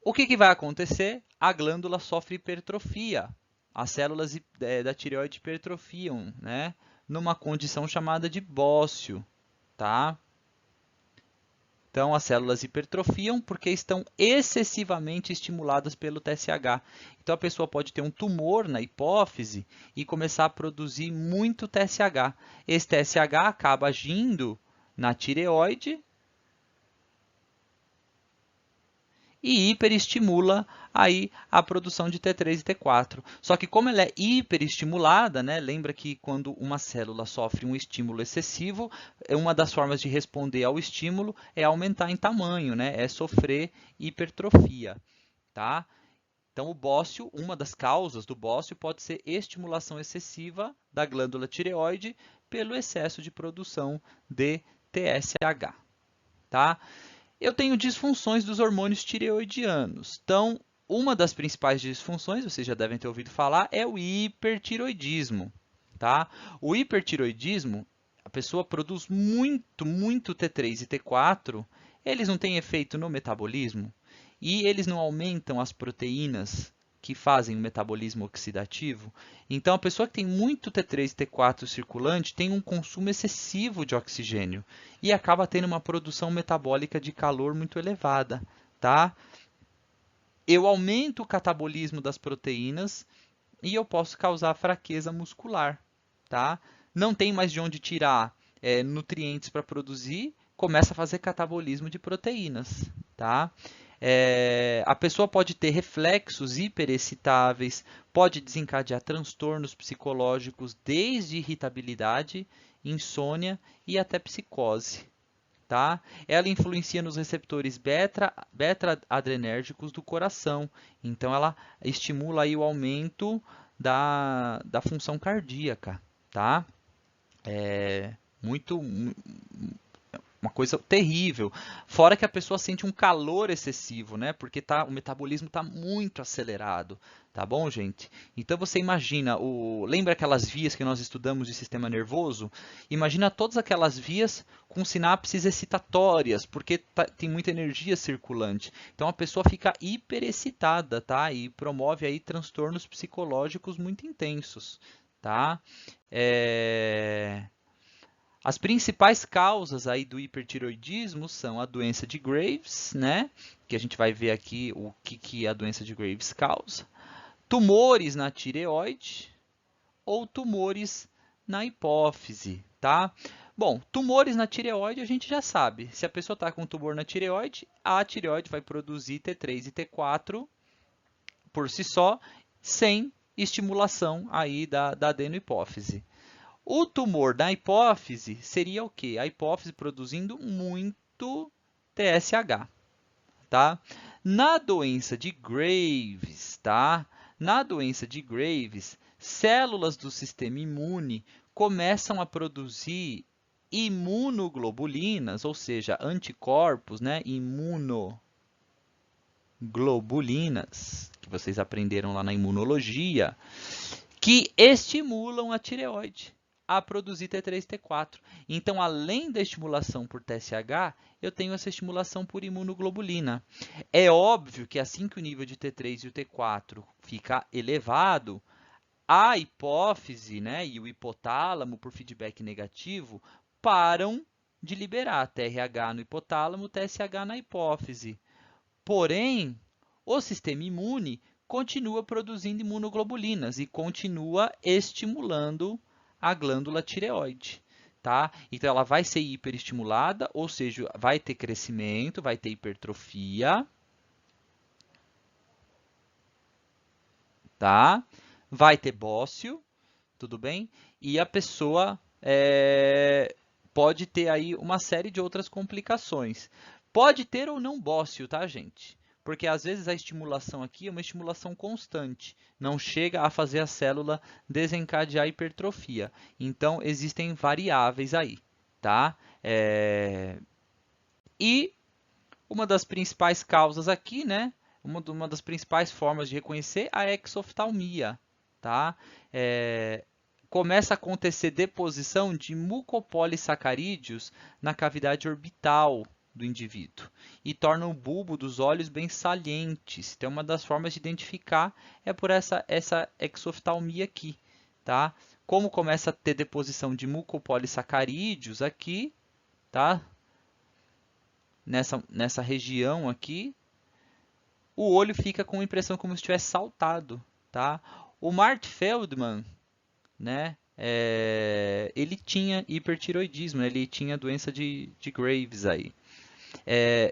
S1: O que vai acontecer? A glândula sofre hipertrofia. As células da tireoide hipertrofiam, né? Numa condição chamada de bócio, tá? Então, as células hipertrofiam porque estão excessivamente estimuladas pelo TSH. Então, a pessoa pode ter um tumor na hipófise e começar a produzir muito TSH. Esse TSH acaba agindo na tireoide e hiperestimula aí a produção de T3 e T4. Só que como ela é hiperestimulada, né, lembra que quando uma célula sofre um estímulo excessivo, uma das formas de responder ao estímulo é aumentar em tamanho, né, é sofrer hipertrofia. Tá? Então, o bócio, uma das causas do bócio pode ser estimulação excessiva da glândula tireoide pelo excesso de produção de TSH. Tá? Eu tenho disfunções dos hormônios tireoidianos. Então, uma das principais disfunções, vocês já devem ter ouvido falar, é o hipertiroidismo. Tá? O hipertiroidismo, a pessoa produz muito T3 e T4, eles não têm efeito no metabolismo e eles não aumentam as proteínas que fazem o metabolismo oxidativo. Então, a pessoa que tem muito T3 e T4 circulante tem um consumo excessivo de oxigênio e acaba tendo uma produção metabólica de calor muito elevada. Tá? Eu aumento o catabolismo das proteínas e eu posso causar fraqueza muscular. Tá? Não tem mais de onde tirar nutrientes para produzir, começa a fazer catabolismo de proteínas. Tá? A pessoa pode ter reflexos hiperexcitáveis, pode desencadear transtornos psicológicos, desde irritabilidade, insônia e até psicose. Tá? Ela influencia nos receptores beta-adrenérgicos do coração, então ela estimula aí o aumento da função cardíaca. Tá? Muito uma coisa terrível. Fora que a pessoa sente um calor excessivo, né? Porque o metabolismo está muito acelerado, tá bom, gente? Então você imagina, lembra aquelas vias que nós estudamos de sistema nervoso? Imagina todas aquelas vias com sinapses excitatórias, porque tem muita energia circulante. Então a pessoa fica hiperexcitada, tá? E promove aí transtornos psicológicos muito intensos, tá? As principais causas aí do hipertiroidismo são a doença de Graves, né? Que a gente vai ver aqui o que a doença de Graves causa. Tumores na tireoide ou tumores na hipófise, tá? Bom, tumores na tireoide a gente já sabe. Se a pessoa está com tumor na tireoide, a tireoide vai produzir T3 e T4 por si só, sem estimulação aí da adenohipófise. O tumor da hipófise seria o quê? A hipófise produzindo muito TSH, tá? Na doença de Graves, tá? Na doença de Graves, células do sistema imune começam a produzir imunoglobulinas, ou seja, anticorpos, né? Imunoglobulinas, que vocês aprenderam lá na imunologia, que estimulam a tireoide a produzir T3 e T4. Então, além da estimulação por TSH, eu tenho essa estimulação por imunoglobulina. É óbvio que assim que o nível de T3 e o T4 fica elevado, a hipófise, né, e o hipotálamo, por feedback negativo, param de liberar TRH no hipotálamo, TSH na hipófise. Porém, o sistema imune continua produzindo imunoglobulinas e continua estimulando a glândula tireoide, tá? Então, ela vai ser hiperestimulada, ou seja, vai ter crescimento, vai ter hipertrofia, tá? Vai ter bócio, tudo bem? E a pessoa pode ter aí uma série de outras complicações. Pode ter ou não bócio, tá, gente? Porque às vezes a estimulação aqui é uma estimulação constante, não chega a fazer a célula desencadear hipertrofia. Então, existem variáveis aí, tá? E uma das principais causas aqui, né? Uma das principais formas de reconhecer a exoftalmia, tá? Começa a acontecer deposição de mucopolissacarídeos na cavidade orbital do indivíduo e torna o bulbo dos olhos bem salientes. Então, uma das formas de identificar é por essa exoftalmia aqui, tá? Como começa a ter deposição de mucopolissacarídeos aqui, tá? Nessa região aqui, o olho fica com a impressão como se tivesse saltado, tá? O Mart Feldman, né? Ele tinha hipertiroidismo, né? Ele tinha doença de Graves aí.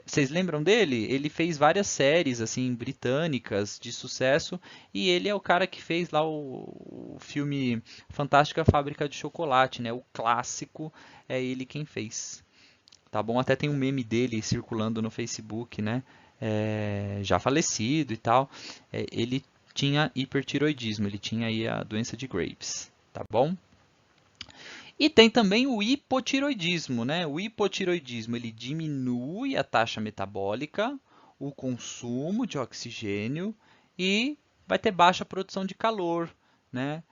S1: Vocês lembram dele? Ele fez várias séries assim britânicas de sucesso e ele é o cara que fez lá o filme Fantástica Fábrica de Chocolate, né? O clássico é ele quem fez. Tá bom? Até tem um meme dele circulando no Facebook, né? Já falecido e tal. Ele tinha hipertiroidismo, ele tinha aí a doença de Graves, tá bom? E tem também o hipotiroidismo, né? O hipotiroidismo, ele diminui a taxa metabólica, o consumo de oxigênio e vai ter baixa produção de calor, né?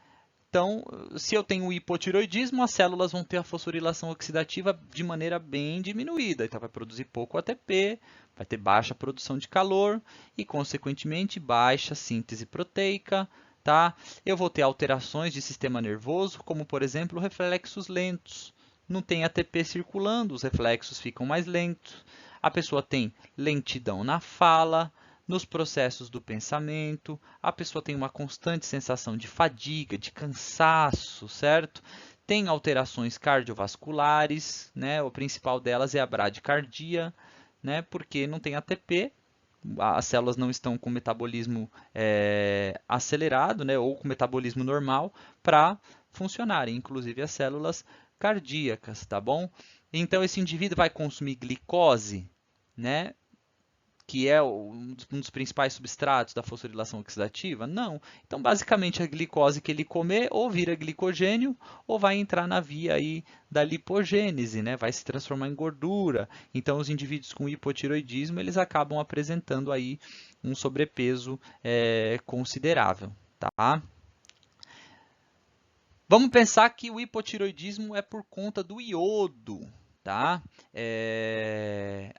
S1: Então, se eu tenho hipotiroidismo, as células vão ter a fosforilação oxidativa de maneira bem diminuída. Então, vai produzir pouco ATP, vai ter baixa produção de calor e, consequentemente, baixa síntese proteica. Tá? Eu vou ter alterações de sistema nervoso, como, por exemplo, reflexos lentos. Não tem ATP circulando, os reflexos ficam mais lentos. A pessoa tem lentidão na fala, nos processos do pensamento, a pessoa tem uma constante sensação de fadiga, de cansaço, certo? Tem alterações cardiovasculares, né? O principal delas é a bradicardia, né? Porque não tem ATP, as células não estão com metabolismo acelerado, né? Ou com metabolismo normal para funcionarem, inclusive as células cardíacas, tá bom? Então, esse indivíduo vai consumir glicose, né? que é um dos principais substratos da fosforilação oxidativa? Não. Então, basicamente, a glicose que ele comer ou vira glicogênio ou vai entrar na via aí da lipogênese, né? Vai se transformar em gordura. Então, os indivíduos com hipotireoidismo, eles acabam apresentando aí um sobrepeso considerável, tá? Vamos pensar que o hipotireoidismo é por conta do iodo, tá?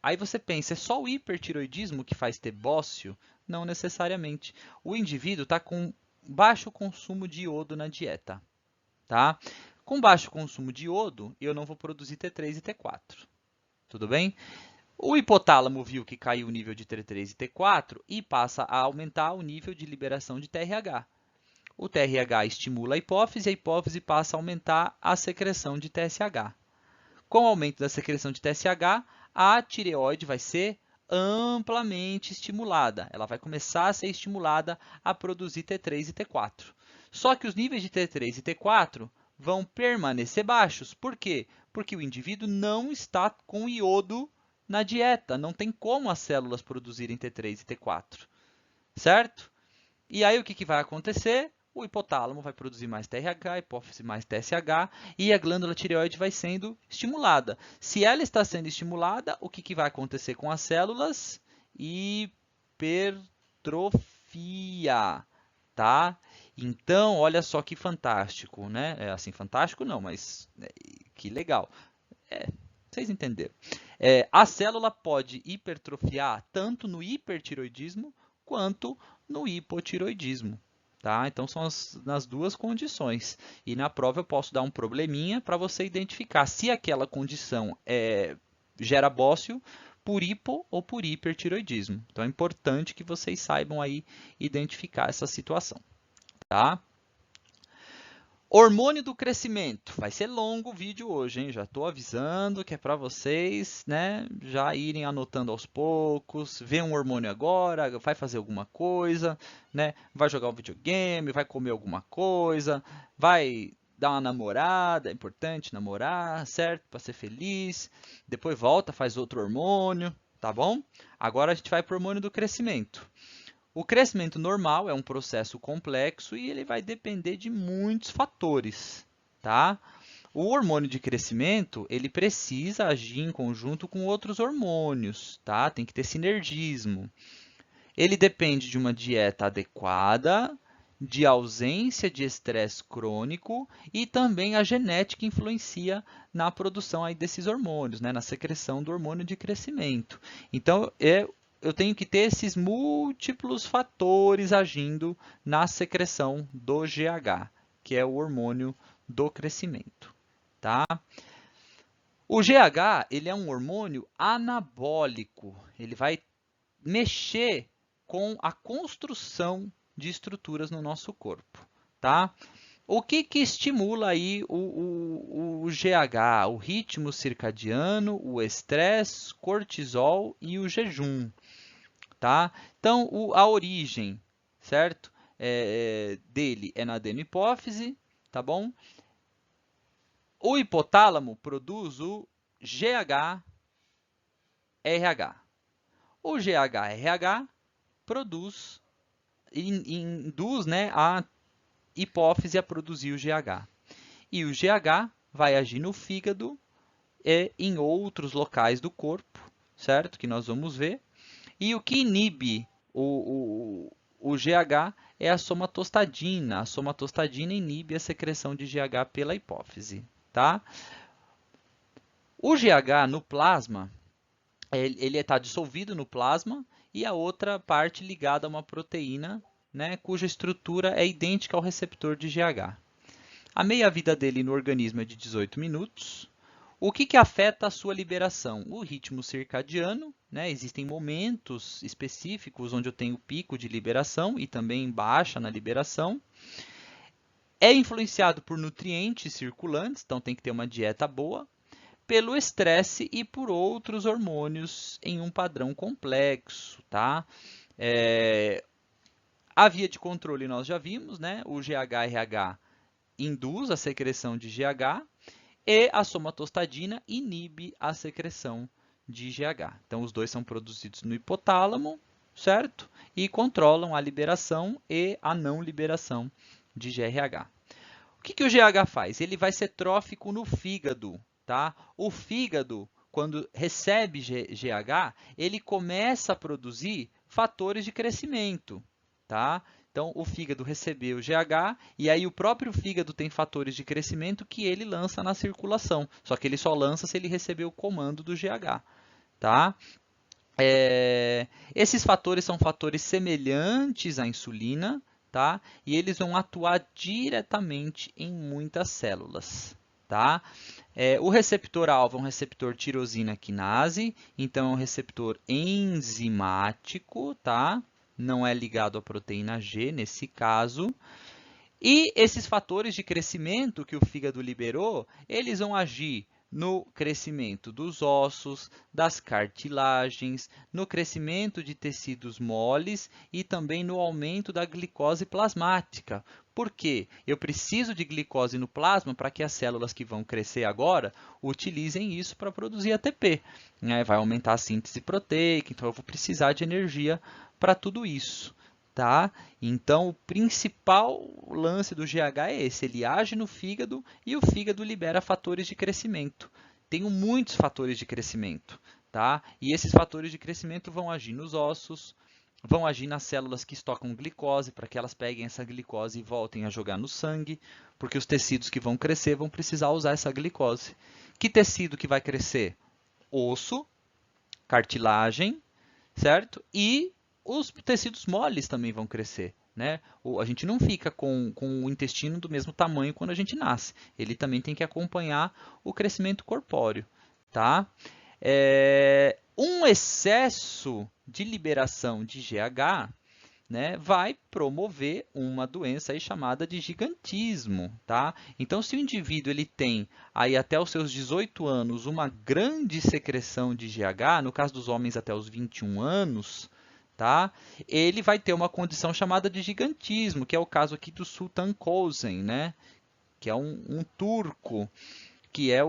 S1: Aí você pensa, é só o hipertireoidismo que faz ter bócio? Não necessariamente. O indivíduo está com baixo consumo de iodo na dieta, tá? Com baixo consumo de iodo, eu não vou produzir T3 e T4, tudo bem? O hipotálamo viu que caiu o nível de T3 e T4 e passa a aumentar o nível de liberação de TRH. O TRH estimula a hipófise passa a aumentar a secreção de TSH. Com o aumento da secreção de TSH, a tireoide vai ser amplamente estimulada. Ela vai começar a ser estimulada a produzir T3 e T4. Só que os níveis de T3 e T4 vão permanecer baixos. Por quê? Porque o indivíduo não está com iodo na dieta. Não tem como as células produzirem T3 e T4. Certo? E aí o que vai acontecer? O hipotálamo vai produzir mais TRH, a hipófise mais TSH e a glândula tireoide vai sendo estimulada. Se ela está sendo estimulada, o que vai acontecer com as células? Hipertrofia, tá? Então, olha só que fantástico, né? É assim, fantástico não, mas que legal. Vocês entenderam. A célula pode hipertrofiar tanto no hipertireoidismo quanto no hipotireoidismo. Tá? Então, são nas duas condições. E na prova eu posso dar um probleminha para você identificar se aquela condição gera bócio por hipo ou por hipertireoidismo. Então, é importante que vocês saibam aí identificar essa situação. Tá? Hormônio do crescimento. Vai ser longo o vídeo hoje, hein? Já estou avisando que é para vocês, né, já irem anotando aos poucos, ver um hormônio agora, vai fazer alguma coisa, né? Vai jogar um videogame, vai comer alguma coisa, vai dar uma namorada, é importante namorar, certo? Para ser feliz. Depois volta, faz outro hormônio, tá bom? Agora a gente vai para o hormônio do crescimento. O crescimento normal é um processo complexo e ele vai depender de muitos fatores, tá? O hormônio de crescimento, ele precisa agir em conjunto com outros hormônios, tá? Tem que ter sinergismo. Ele depende de uma dieta adequada, de ausência de estresse crônico e também a genética influencia na produção aí desses hormônios, né? Na secreção do hormônio de crescimento. Então, eu tenho que ter esses múltiplos fatores agindo na secreção do GH, que é o hormônio do crescimento, tá? O GH, ele é um hormônio anabólico, ele vai mexer com a construção de estruturas no nosso corpo, tá? O que estimula aí o GH? O ritmo circadiano, o estresse, cortisol e o jejum. Tá? Então, a origem, certo? Dele é na adenohipófise, tá bom? O hipotálamo produz o GH-RH. O GH-RH induz, né, a hipófise a produzir o GH. E o GH vai agir no fígado e em outros locais do corpo, certo? Que nós vamos ver. E o que inibe o GH é a somatostadina. A somatostadina inibe a secreção de GH pela hipófise, tá? O GH no plasma, ele está dissolvido no plasma e a outra parte ligada a uma proteína, né, cuja estrutura é idêntica ao receptor de GH. A meia-vida dele no organismo é de 18 minutos. O que afeta a sua liberação? O ritmo circadiano, né? Existem momentos específicos onde eu tenho pico de liberação e também baixa na liberação. É influenciado por nutrientes circulantes, então tem que ter uma dieta boa, pelo estresse e por outros hormônios em um padrão complexo, tá? A via de controle nós já vimos, né? O GH-RH induz a secreção de GH, e a somatostadina inibe a secreção de GH. Então, os dois são produzidos no hipotálamo, certo? E controlam a liberação e a não liberação de GRH. O que o GH faz? Ele vai ser trófico no fígado, tá? O fígado, quando recebe GH, ele começa a produzir fatores de crescimento, tá? Então, o fígado recebeu GH e aí o próprio fígado tem fatores de crescimento que ele lança na circulação. Só que ele só lança se ele receber o comando do GH, tá? Esses fatores são fatores semelhantes à insulina, tá? E eles vão atuar diretamente em muitas células, tá? O receptor-alvo é um receptor tirosina quinase, então é um receptor enzimático, tá? Não é ligado à proteína G nesse caso. E esses fatores de crescimento que o fígado liberou, eles vão agir no crescimento dos ossos, das cartilagens, no crescimento de tecidos moles e também no aumento da glicose plasmática. Por quê? Eu preciso de glicose no plasma para que as células que vão crescer agora utilizem isso para produzir ATP. Vai aumentar a síntese proteica, então eu vou precisar de energia para tudo isso. Tá? Então, o principal lance do GH é esse, ele age no fígado e o fígado libera fatores de crescimento. Tenho muitos fatores de crescimento, tá? E esses fatores de crescimento vão agir nos ossos, vão agir nas células que estocam glicose, para que elas peguem essa glicose e voltem a jogar no sangue, porque os tecidos que vão crescer vão precisar usar essa glicose. Que tecido que vai crescer? Osso, cartilagem, certo? E os tecidos moles também vão crescer, né? A gente não fica com o intestino do mesmo tamanho quando a gente nasce. Ele também tem que acompanhar o crescimento corpóreo, tá? Um excesso de liberação de GH, né, vai promover uma doença aí chamada de gigantismo, tá? Então, se o indivíduo ele tem aí até os seus 18 anos uma grande secreção de GH, no caso dos homens até os 21 anos, tá? Ele vai ter uma condição chamada de gigantismo, que é o caso aqui do Sultan Kösen, né? Que é um turco, que é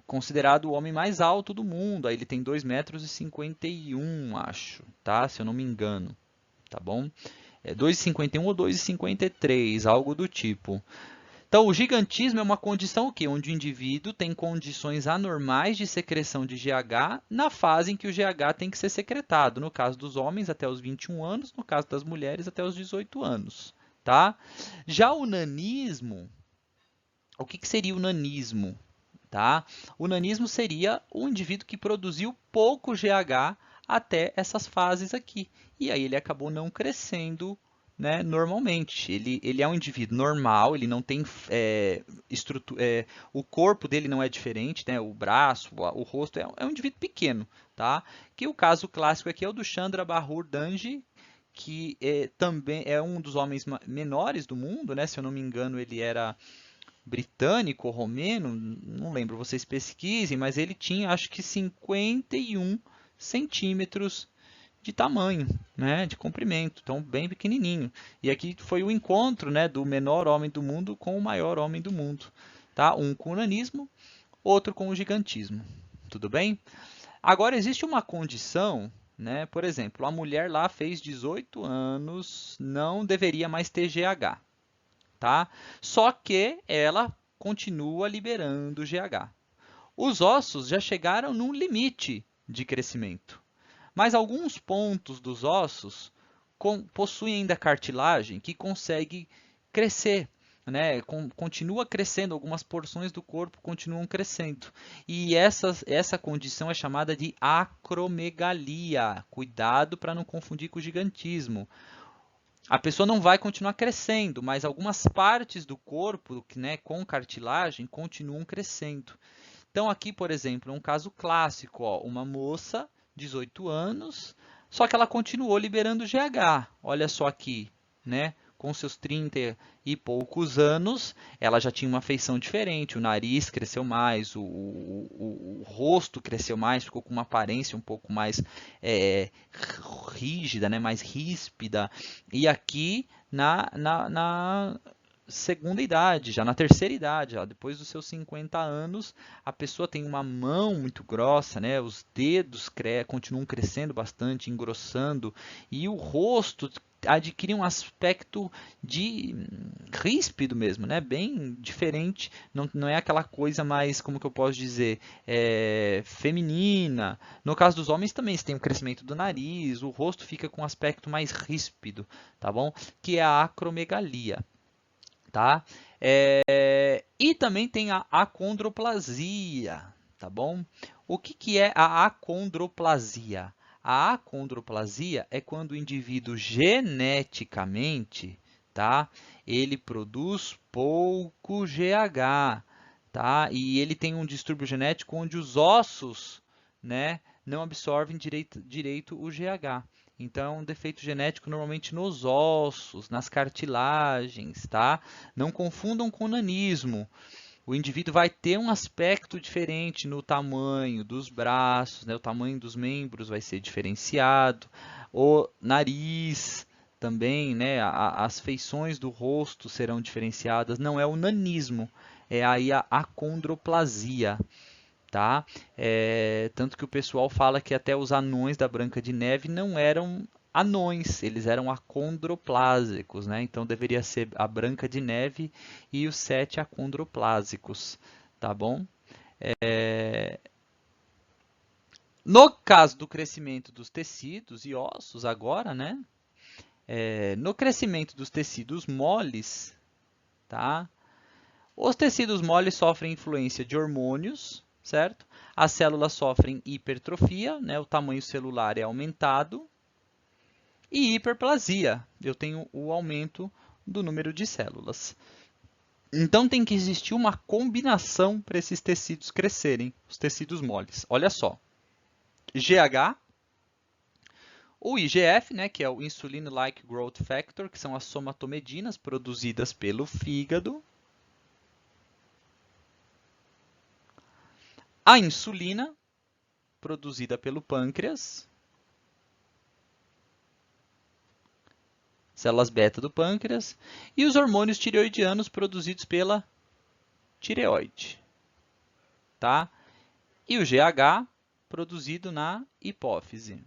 S1: considerado o homem mais alto do mundo. Aí ele tem 2,51 m, acho, tá? Se eu não me engano, tá bom? 2,51 ou 2,53, algo do tipo. Então, o gigantismo é uma condição o quê? Onde o indivíduo tem condições anormais de secreção de GH na fase em que o GH tem que ser secretado. No caso dos homens, até os 21 anos. No caso das mulheres, até os 18 anos. Tá? Já o nanismo, o que seria o nanismo? Tá? O nanismo seria o indivíduo que produziu pouco GH até essas fases aqui. E aí ele acabou não crescendo, né, normalmente. Ele é um indivíduo normal, ele não tem estrutura, o corpo dele não é diferente, né, o braço, o rosto, é um indivíduo pequeno. Tá? Que o caso clássico aqui é o do Chandra Bahur Danji, que também é um dos homens menores do mundo, né? Se eu não me engano, ele era britânico ou romeno, não lembro, vocês pesquisem, mas ele tinha acho que 51 centímetros de tamanho, né, de comprimento, então bem pequenininho. E aqui foi o encontro, né, do menor homem do mundo com o maior homem do mundo, tá? Um com o nanismo, outro com o gigantismo. Tudo bem? Agora existe uma condição, né? Por exemplo, a mulher lá fez 18 anos, não deveria mais ter GH. Tá? Só que ela continua liberando GH. Os ossos já chegaram num limite de crescimento, mas alguns pontos dos ossos possuem ainda cartilagem que consegue crescer, né? Continua crescendo, algumas porções do corpo continuam crescendo. E essa condição é chamada de acromegalia. Cuidado para não confundir com o gigantismo. A pessoa não vai continuar crescendo, mas algumas partes do corpo, né, com cartilagem continuam crescendo. Então, aqui, por exemplo, é um caso clássico, ó, uma moça, 18 anos, só que ela continuou liberando GH. Olha só aqui, né? Com seus 30 e poucos anos, ela já tinha uma feição diferente, o nariz cresceu mais, o rosto cresceu mais, ficou com uma aparência um pouco mais rígida, né? Mais ríspida. E aqui na
S2: segunda idade, já na terceira idade, já depois dos seus 50 anos, a pessoa tem uma mão muito grossa, né? Os dedos continuam crescendo bastante, engrossando, e o rosto adquire um aspecto de ríspido mesmo, né? Bem diferente, não é aquela coisa mais, como que eu posso dizer, feminina. No caso dos homens também, você tem o crescimento do nariz, o rosto fica com um aspecto mais ríspido, tá bom? Que é a acromegalia, tá? E também tem a acondroplasia, tá bom? O que é a acondroplasia? A acondroplasia é quando o indivíduo geneticamente, tá? Ele produz pouco GH, tá? E ele tem um distúrbio genético onde os ossos, né, não absorvem direito o GH. Então, é um defeito genético normalmente nos ossos, nas cartilagens, tá? Não confundam com nanismo. O indivíduo vai ter um aspecto diferente no tamanho dos braços, né? O tamanho dos membros vai ser diferenciado, o nariz também, né? As feições do rosto serão diferenciadas. Não é o nanismo, é aí a acondroplasia, tá? Tanto que o pessoal fala que até os anões da Branca de Neve não eram anões, eles eram acondroplásicos, né? Então deveria ser a Branca de Neve e os 7 acondroplásicos, tá bom? No caso do crescimento dos tecidos e ossos agora, né? No crescimento dos tecidos moles, tá? Os tecidos moles sofrem influência de hormônios, certo? As células sofrem hipertrofia, né? O tamanho celular é aumentado. E hiperplasia, eu tenho o aumento do número de células. Então tem que existir uma combinação para esses tecidos crescerem, os tecidos moles. Olha só, GH, o IGF, né, que é o Insulin-like Growth Factor, que são as somatomedinas produzidas pelo fígado. A insulina, produzida pelo pâncreas. Células beta do pâncreas. E os hormônios tireoidianos produzidos pela tireoide. Tá? E o GH, produzido na hipófise.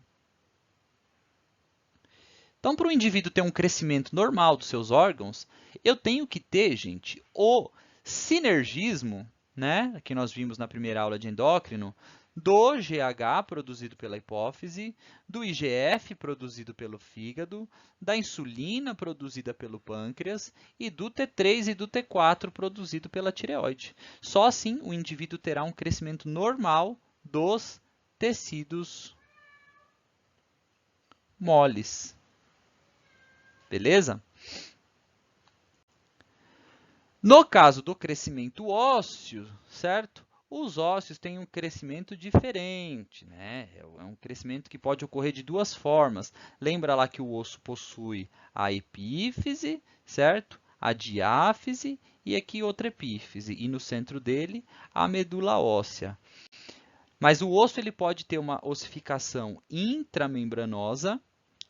S2: Então, para o indivíduo ter um crescimento normal dos seus órgãos, eu tenho que ter, gente, o sinergismo, né, que nós vimos na primeira aula de endócrino, do GH produzido pela hipófise, do IGF produzido pelo fígado, da insulina produzida pelo pâncreas e do T3 e do T4 produzido pela tireoide. Só assim o indivíduo terá um crescimento normal dos tecidos moles. Beleza? No caso do crescimento ósseo, certo? Os ósseos têm um crescimento diferente, né? É um crescimento que pode ocorrer de duas formas. Lembra lá que o osso possui a epífise, certo? A diáfise e aqui outra epífise. E no centro dele, a medula óssea. Mas o osso ele pode ter uma ossificação intramembranosa,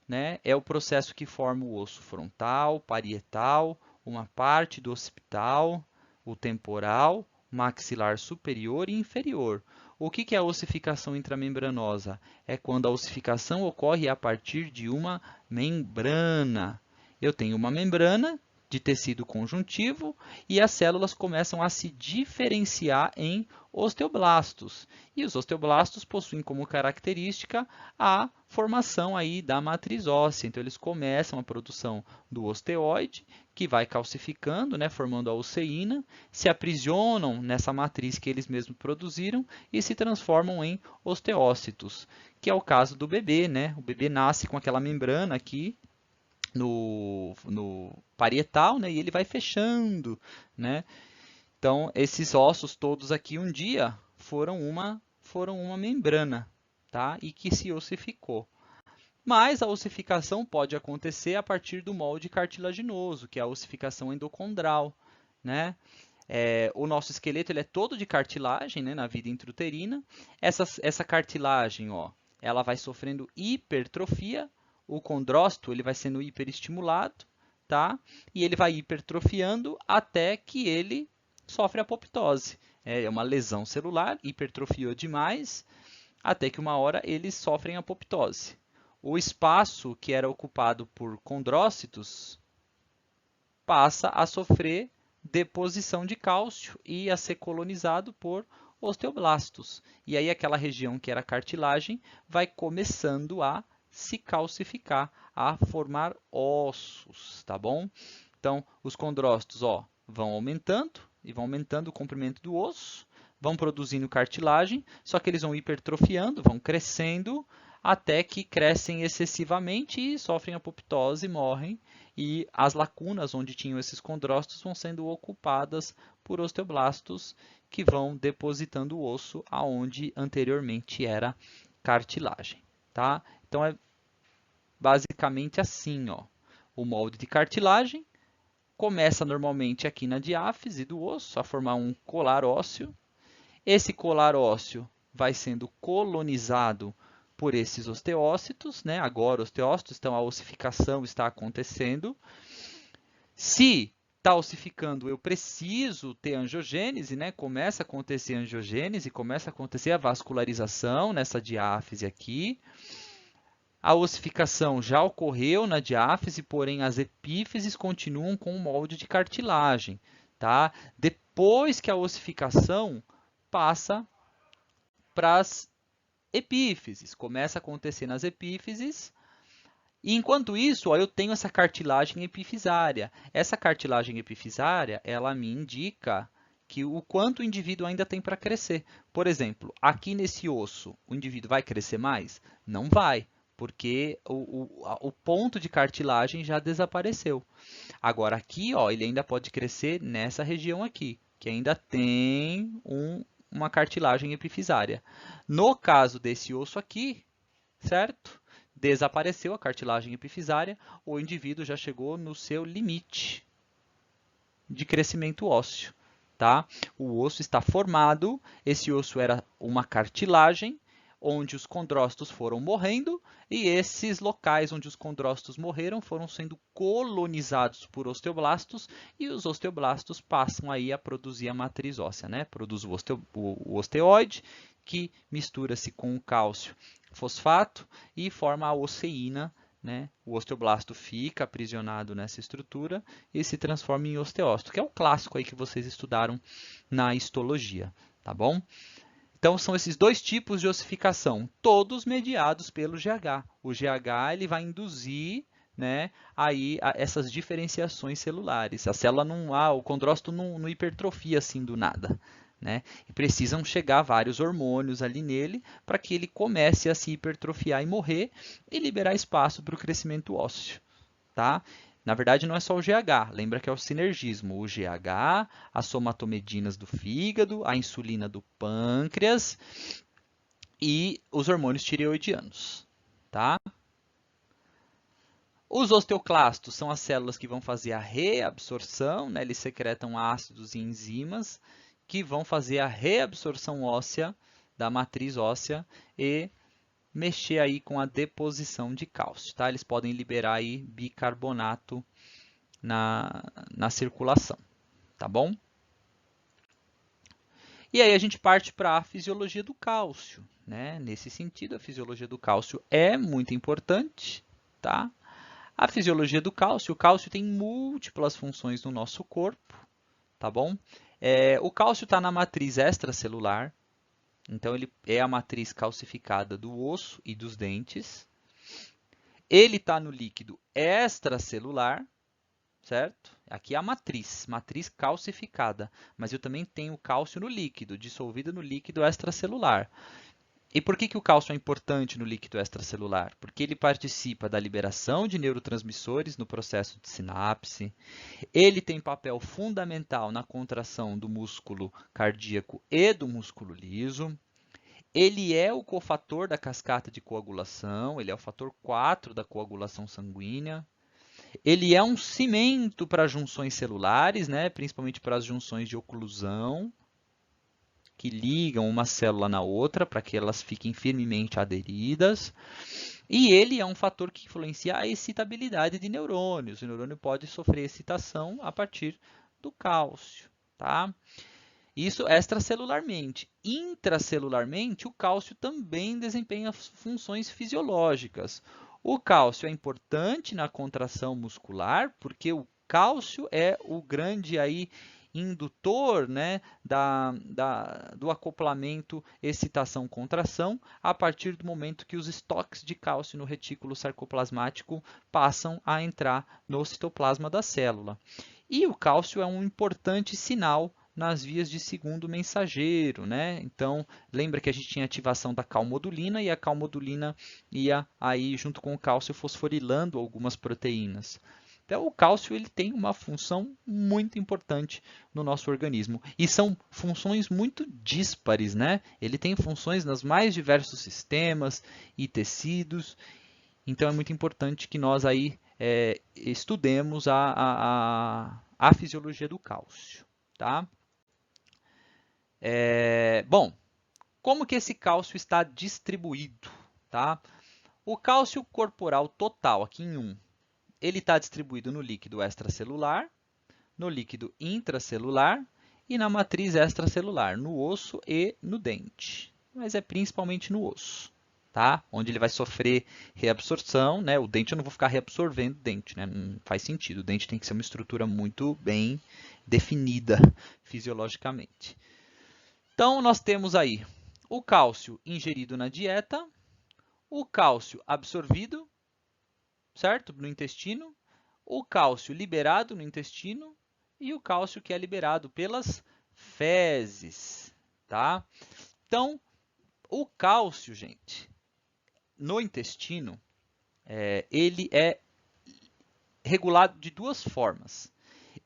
S2: né? É o processo que forma o osso frontal, parietal, uma parte do occipital, o temporal, maxilar superior e inferior. O que é a ossificação intramembranosa? É quando a ossificação ocorre a partir de uma membrana. Eu tenho uma membrana de tecido conjuntivo e as células começam a se diferenciar em osteoblastos. E os osteoblastos possuem como característica a formação aí da matriz óssea. Então, eles começam a produção do osteoide, que vai calcificando, né, formando a osseína, se aprisionam nessa matriz que eles mesmos produziram e se transformam em osteócitos, que é o caso do bebê, né? O bebê nasce com aquela membrana aqui no parietal, né, e ele vai fechando, né? Então, esses ossos todos aqui um dia foram uma membrana, tá? E que se ossificou. Mas a ossificação pode acontecer a partir do molde cartilaginoso, que é a ossificação endocondral, né? O nosso esqueleto ele é todo de cartilagem, né, na vida intrauterina. Essa cartilagem, ó, ela vai sofrendo hipertrofia, o condrócito ele vai sendo hiperestimulado, tá? E ele vai hipertrofiando até que ele sofre apoptose. É uma lesão celular, hipertrofiou demais, até que uma hora eles sofrem apoptose. O espaço que era ocupado por condrócitos passa a sofrer deposição de cálcio e a ser colonizado por osteoblastos. E aí aquela região que era cartilagem vai começando a se calcificar, a formar ossos, tá bom? Então, os condrócitos, ó, vão aumentando e vão aumentando o comprimento do osso, vão produzindo cartilagem, só que eles vão hipertrofiando, vão crescendo, até que crescem excessivamente e sofrem apoptose e morrem, e as lacunas onde tinham esses condrócitos vão sendo ocupadas por osteoblastos que vão depositando o osso aonde anteriormente era cartilagem, tá? Então é basicamente assim, ó. O molde de cartilagem começa normalmente aqui na diáfise do osso a formar um colar ósseo. Esse colar ósseo vai sendo colonizado por esses osteócitos, né? Agora osteócitos, então a ossificação está acontecendo. Se está ossificando, eu preciso ter angiogênese, né? Começa a acontecer a angiogênese, começa a acontecer a vascularização nessa diáfise aqui. A ossificação já ocorreu na diáfise, porém as epífises continuam com o molde de cartilagem, tá? Depois que a ossificação passa para as epífises, começa a acontecer nas epífises. E enquanto isso, ó, eu tenho essa cartilagem epifisária. Essa cartilagem epifisária, ela me indica que o quanto o indivíduo ainda tem para crescer. Por exemplo, aqui nesse osso, o indivíduo vai crescer mais? Não vai, porque o ponto de cartilagem já desapareceu. Agora aqui, ó, ele ainda pode crescer nessa região aqui, que ainda tem uma cartilagem epifisária. No caso desse osso aqui, certo? Desapareceu a cartilagem epifisária, o indivíduo já chegou no seu limite de crescimento ósseo, tá? O osso está formado, esse osso era uma cartilagem, onde os condrócitos foram morrendo, e esses locais onde os condrócitos morreram foram sendo colonizados por osteoblastos, e os osteoblastos passam aí a produzir a matriz óssea, né? Produz o osteoide, que mistura-se com o cálcio fosfato e forma a osseína, né? O osteoblasto fica aprisionado nessa estrutura e se transforma em osteócito, que é o clássico aí que vocês estudaram na histologia, tá bom? Então, são esses dois tipos de ossificação, todos mediados pelo GH. O GH ele vai induzir, né, aí essas diferenciações celulares. A célula não, o condrócito não hipertrofia assim do nada, né? E precisam chegar vários hormônios ali nele para que ele comece a se hipertrofiar e morrer e liberar espaço para o crescimento ósseo, tá? Na verdade, não é só o GH, lembra que é o sinergismo. O GH, as somatomedinas do fígado, a insulina do pâncreas e os hormônios tireoidianos, tá? Os osteoclastos são as células que vão fazer a reabsorção, né? Eles secretam ácidos e enzimas que vão fazer a reabsorção óssea da matriz óssea e mexer aí com a deposição de cálcio, tá? Eles podem liberar aí bicarbonato na circulação, tá bom? E aí a gente parte para a fisiologia do cálcio, né? Nesse sentido, a fisiologia do cálcio é muito importante, tá? A fisiologia do cálcio, o cálcio tem múltiplas funções no nosso corpo, tá bom? O cálcio está na matriz extracelular, então ele é a matriz calcificada do osso e dos dentes. Ele está no líquido extracelular, certo? Aqui é a matriz calcificada, mas eu também tenho cálcio no líquido, dissolvido no líquido extracelular. E por que o cálcio é importante no líquido extracelular? Porque ele participa da liberação de neurotransmissores no processo de sinapse, ele tem papel fundamental na contração do músculo cardíaco e do músculo liso, ele é o cofator da cascata de coagulação, ele é o fator 4 da coagulação sanguínea, ele é um cimento para junções celulares, né? Principalmente para as junções de oclusão, que ligam uma célula na outra para que elas fiquem firmemente aderidas. E ele é um fator que influencia a excitabilidade de neurônios. O neurônio pode sofrer excitação a partir do cálcio, tá? Isso extracelularmente. Intracelularmente, o cálcio também desempenha funções fisiológicas. O cálcio é importante na contração muscular, porque o cálcio é o grande aí indutor, né, do acoplamento excitação-contração a partir do momento que os estoques de cálcio no retículo sarcoplasmático passam a entrar no citoplasma da célula. E o cálcio é um importante sinal nas vias de segundo mensageiro, né? Então, lembra que a gente tinha ativação da calmodulina e a calmodulina ia aí junto com o cálcio fosforilando algumas proteínas. Então, o cálcio ele tem uma função muito importante no nosso organismo. E são funções muito díspares, né? Ele tem funções nos mais diversos sistemas e tecidos. Então, é muito importante que nós aí estudemos a fisiologia do cálcio, tá? Bom, como que esse cálcio está distribuído, tá? O cálcio corporal total, aqui em 1, ele está distribuído no líquido extracelular, no líquido intracelular e na matriz extracelular, no osso e no dente. Mas é principalmente no osso, tá? Onde ele vai sofrer reabsorção, né? O dente eu não vou ficar reabsorvendo o dente, né? Não faz sentido. O dente tem que ser uma estrutura muito bem definida fisiologicamente. Então, nós temos aí o cálcio ingerido na dieta, o cálcio absorvido, certo? No intestino, o cálcio liberado no intestino e o cálcio que é liberado pelas fezes, tá? Então, o cálcio, gente, no intestino, ele é regulado de duas formas.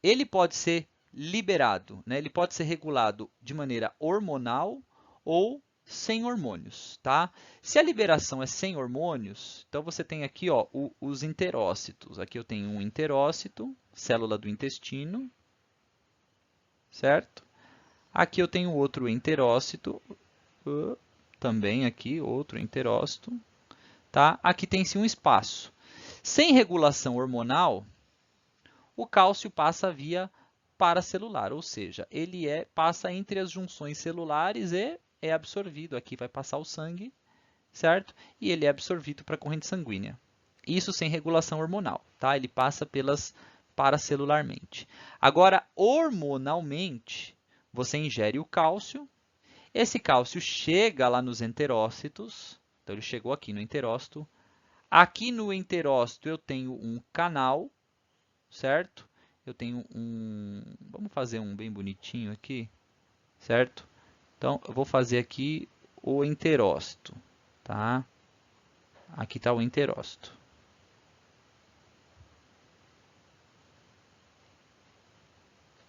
S2: Ele pode ser liberado, né? Ele pode ser regulado de maneira hormonal ou sem hormônios, tá? Se a liberação é sem hormônios, então você tem aqui, ó, os enterócitos. Aqui eu tenho um enterócito, célula do intestino, certo? Aqui eu tenho outro enterócito, também aqui outro enterócito, tá? Aqui tem-se um espaço. Sem regulação hormonal, o cálcio passa via paracelular, ou seja, ele passa entre as junções celulares e é absorvido. Aqui vai passar o sangue, certo? E ele é absorvido para a corrente sanguínea. Isso sem regulação hormonal, tá? Ele passa paracelularmente. Agora, hormonalmente, você ingere o cálcio. Esse cálcio chega lá nos enterócitos. Então, ele chegou aqui no enterócito. Aqui no enterócito eu tenho um canal, certo? Eu tenho vamos fazer um bem bonitinho aqui, certo? Então, eu vou fazer aqui o enterócito, tá? Aqui está o enterócito.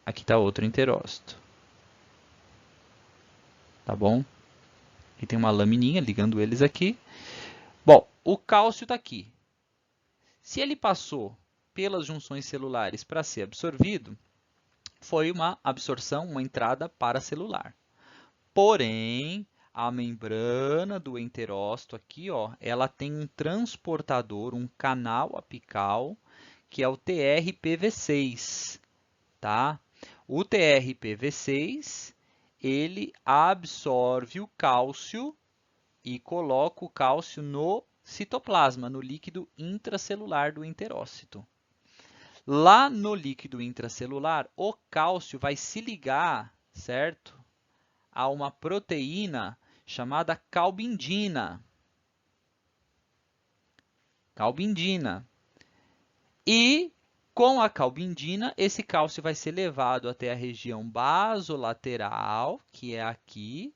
S2: Aqui está outro enterócito. Tá bom? E tem uma lamininha ligando eles aqui. Bom, o cálcio está aqui. Se ele passou pelas junções celulares para ser absorvido, foi uma absorção, uma entrada paracelular. Porém, a membrana do enterócito aqui, ó, ela tem um transportador, um canal apical, que é o TRPV6, tá? O TRPV6, ele absorve o cálcio e coloca o cálcio no citoplasma, no líquido intracelular do enterócito. Lá no líquido intracelular, o cálcio vai se ligar, certo? A uma proteína chamada calbindina. Calbindina. E com a calbindina, esse cálcio vai ser levado até a região basolateral, que é aqui,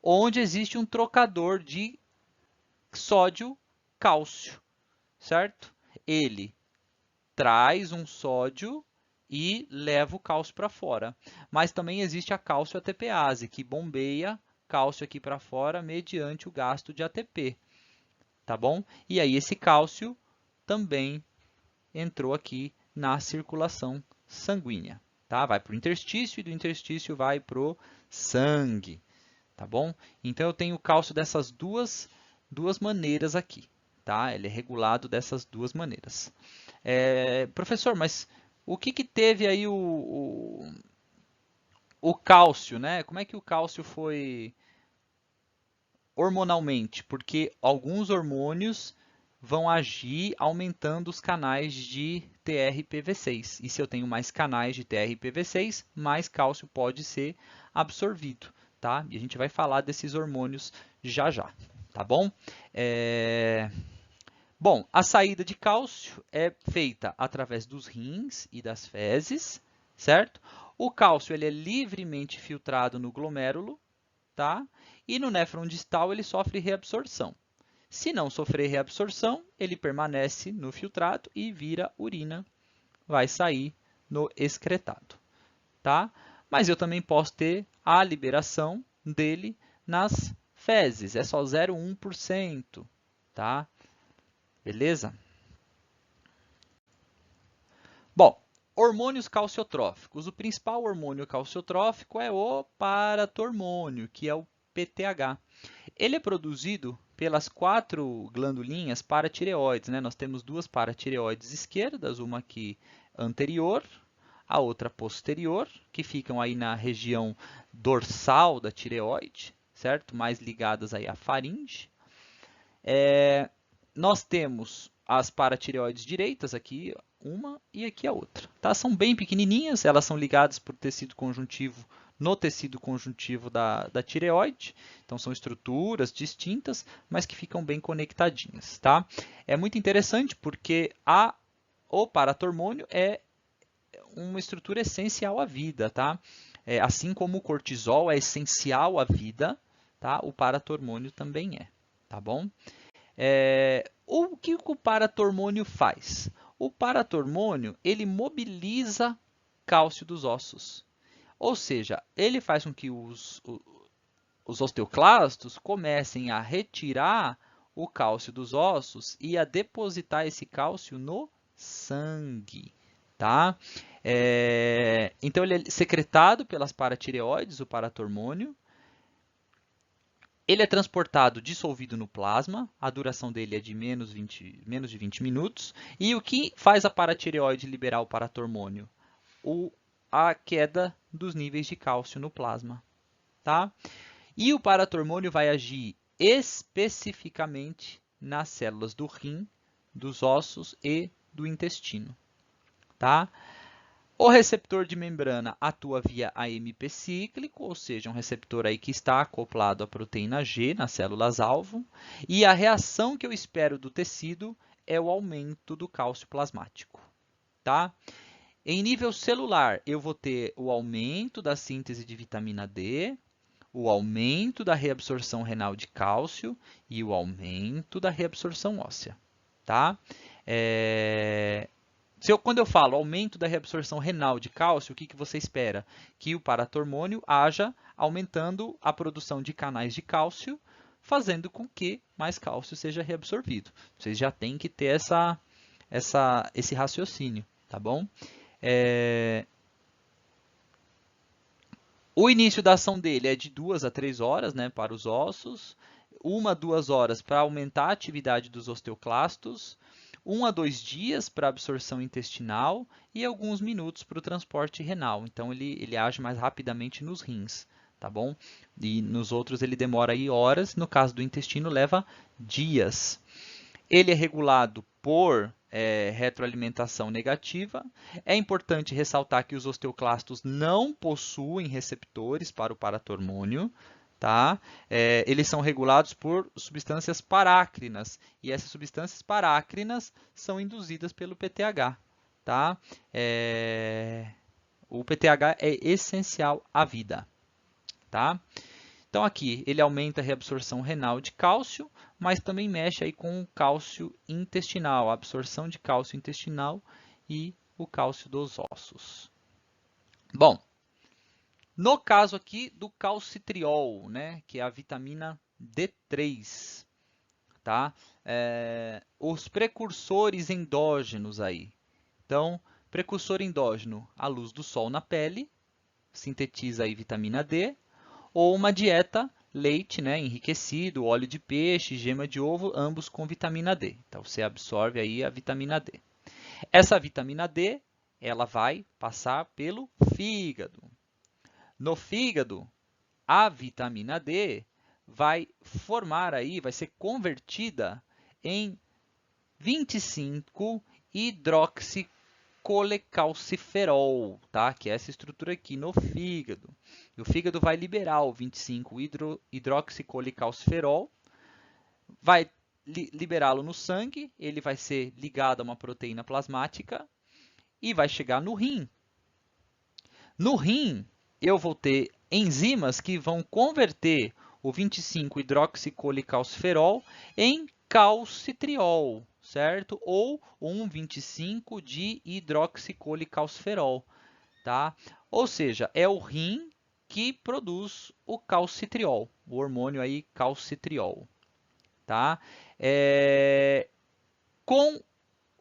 S2: onde existe um trocador de sódio-cálcio, certo? Ele traz um sódio e leva o cálcio para fora. Mas também existe a cálcio ATPase, que bombeia cálcio aqui para fora mediante o gasto de ATP, tá bom? E aí esse cálcio também entrou aqui na circulação sanguínea, tá? Vai para o interstício e do interstício vai para o sangue, tá bom? Então eu tenho cálcio dessas duas maneiras aqui, tá? Ele é regulado dessas duas maneiras. Professor, mas o que teve aí o cálcio, né? Como é que o cálcio foi hormonalmente? Porque alguns hormônios vão agir aumentando os canais de TRPV6. E se eu tenho mais canais de TRPV6, mais cálcio pode ser absorvido, tá? E a gente vai falar desses hormônios já já, tá bom? Bom, a saída de cálcio é feita através dos rins e das fezes, certo? O cálcio ele é livremente filtrado no glomérulo, tá? E no néfron distal ele sofre reabsorção. Se não sofrer reabsorção, ele permanece no filtrado e vira urina, vai sair no excretado, tá? Mas eu também posso ter a liberação dele nas fezes, é só 0,1%, tá? Beleza? Bom, hormônios calciotróficos. O principal hormônio calciotrófico é o paratormônio, que é o PTH. Ele é produzido pelas 4 glandulinhas paratireoides, né? Nós temos 2 paratireoides esquerdas, uma aqui anterior, a outra posterior, que ficam aí na região dorsal da tireoide, certo? Mais ligadas aí à faringe. Nós temos as paratireoides direitas, aqui uma e aqui a outra. Tá? São bem pequenininhas, elas são ligadas por tecido conjuntivo no tecido conjuntivo da tireoide. Então, são estruturas distintas, mas que ficam bem conectadinhas. Tá? É muito interessante porque o paratormônio é uma estrutura essencial à vida. Tá? Assim como o cortisol é essencial à vida, tá? O paratormônio também é. Tá bom? O que o paratormônio faz? O paratormônio ele mobiliza cálcio dos ossos. Ou seja, ele faz com que os osteoclastos comecem a retirar o cálcio dos ossos e a depositar esse cálcio no sangue. Tá? Então, ele é secretado pelas paratireoides, o paratormônio. Ele é transportado dissolvido no plasma, a duração dele é de menos de 20 minutos. E o que faz a paratireoide liberar o paratormônio? A queda dos níveis de cálcio no plasma. Tá? E o paratormônio vai agir especificamente nas células do rim, dos ossos e do intestino. Tá? O receptor de membrana atua via AMP cíclico, ou seja, um receptor aí que está acoplado à proteína G nas células-alvo, e a reação que eu espero do tecido é o aumento do cálcio plasmático. Tá? Em nível celular, eu vou ter o aumento da síntese de vitamina D, o aumento da reabsorção renal de cálcio e o aumento da reabsorção óssea. Tá? Quando eu falo aumento da reabsorção renal de cálcio, o que você espera? Que o paratormônio haja aumentando a produção de canais de cálcio, fazendo com que mais cálcio seja reabsorvido. Vocês já têm que ter esse raciocínio, tá bom? O início da ação dele é de 2 a 3 horas, né, para os ossos, 1 a 2 horas para aumentar a atividade dos osteoclastos, 1 a 2 dias para absorção intestinal e alguns minutos para o transporte renal. Então, ele age mais rapidamente nos rins, tá bom? E nos outros ele demora aí horas, no caso do intestino leva dias. Ele é regulado por retroalimentação negativa. É importante ressaltar que os osteoclastos não possuem receptores para o paratormônio. Tá? Eles são regulados por substâncias parácrinas, e essas substâncias parácrinas são induzidas pelo PTH. Tá? O PTH é essencial à vida. Tá? Então, aqui, ele aumenta a reabsorção renal de cálcio, mas também mexe aí com o cálcio intestinal, a absorção de cálcio intestinal e o cálcio dos ossos. Bom, no caso aqui do calcitriol, né, que é a vitamina D3, tá? Os precursores endógenos aí. Então, precursor endógeno, a luz do sol na pele, sintetiza aí vitamina D, ou uma dieta leite, né, enriquecido, óleo de peixe, gema de ovo, ambos com vitamina D. Então, você absorve aí a vitamina D. Essa vitamina D, ela vai passar pelo fígado. No fígado, a vitamina D vai formar aí, vai ser convertida em 25-hidroxicolecalciferol, tá? Que é essa estrutura aqui no fígado. E o fígado vai liberar o 25-hidroxicolecalciferol, vai liberá-lo no sangue, ele vai ser ligado a uma proteína plasmática e vai chegar no rim. No rim, eu vou ter enzimas que vão converter o 25-hidroxicolecalciferol em calcitriol, certo? Ou um 25-dihidroxicolecalciferol, tá? Ou seja, é o rim que produz o calcitriol, o hormônio aí calcitriol, tá? Com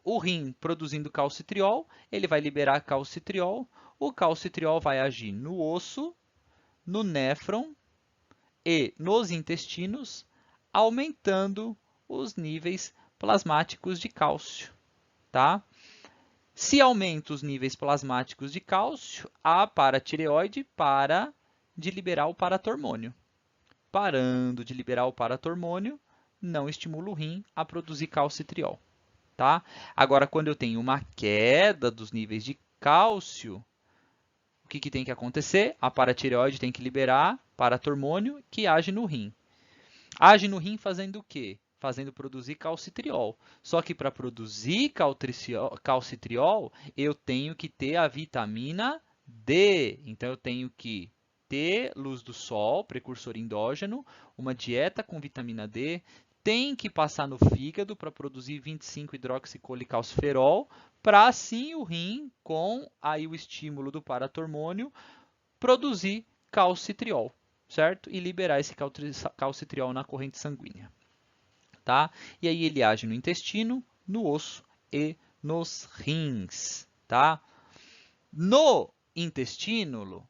S2: o rim produzindo calcitriol, ele vai liberar calcitriol. O calcitriol vai agir no osso, no néfron e nos intestinos, aumentando os níveis plasmáticos de cálcio, tá? Se aumenta os níveis plasmáticos de cálcio, a paratireoide para de liberar o paratormônio. Parando de liberar o paratormônio, não estimula o rim a produzir calcitriol, tá? Agora, quando eu tenho uma queda dos níveis de cálcio, o que tem que acontecer? A paratireoide tem que liberar paratormônio que age no rim. Age no rim fazendo o quê? Fazendo produzir calcitriol. Só que para produzir calcitriol, eu tenho que ter a vitamina D. Então, eu tenho que ter luz do sol, precursor endógeno, uma dieta com vitamina D, tem que passar no fígado para produzir 25-hidroxicolecalciferol, para assim o rim, com aí o estímulo do paratormônio, produzir calcitriol, certo? E liberar esse calcitriol na corrente sanguínea, tá? E aí ele age no intestino, no osso e nos rins, tá? No intestino,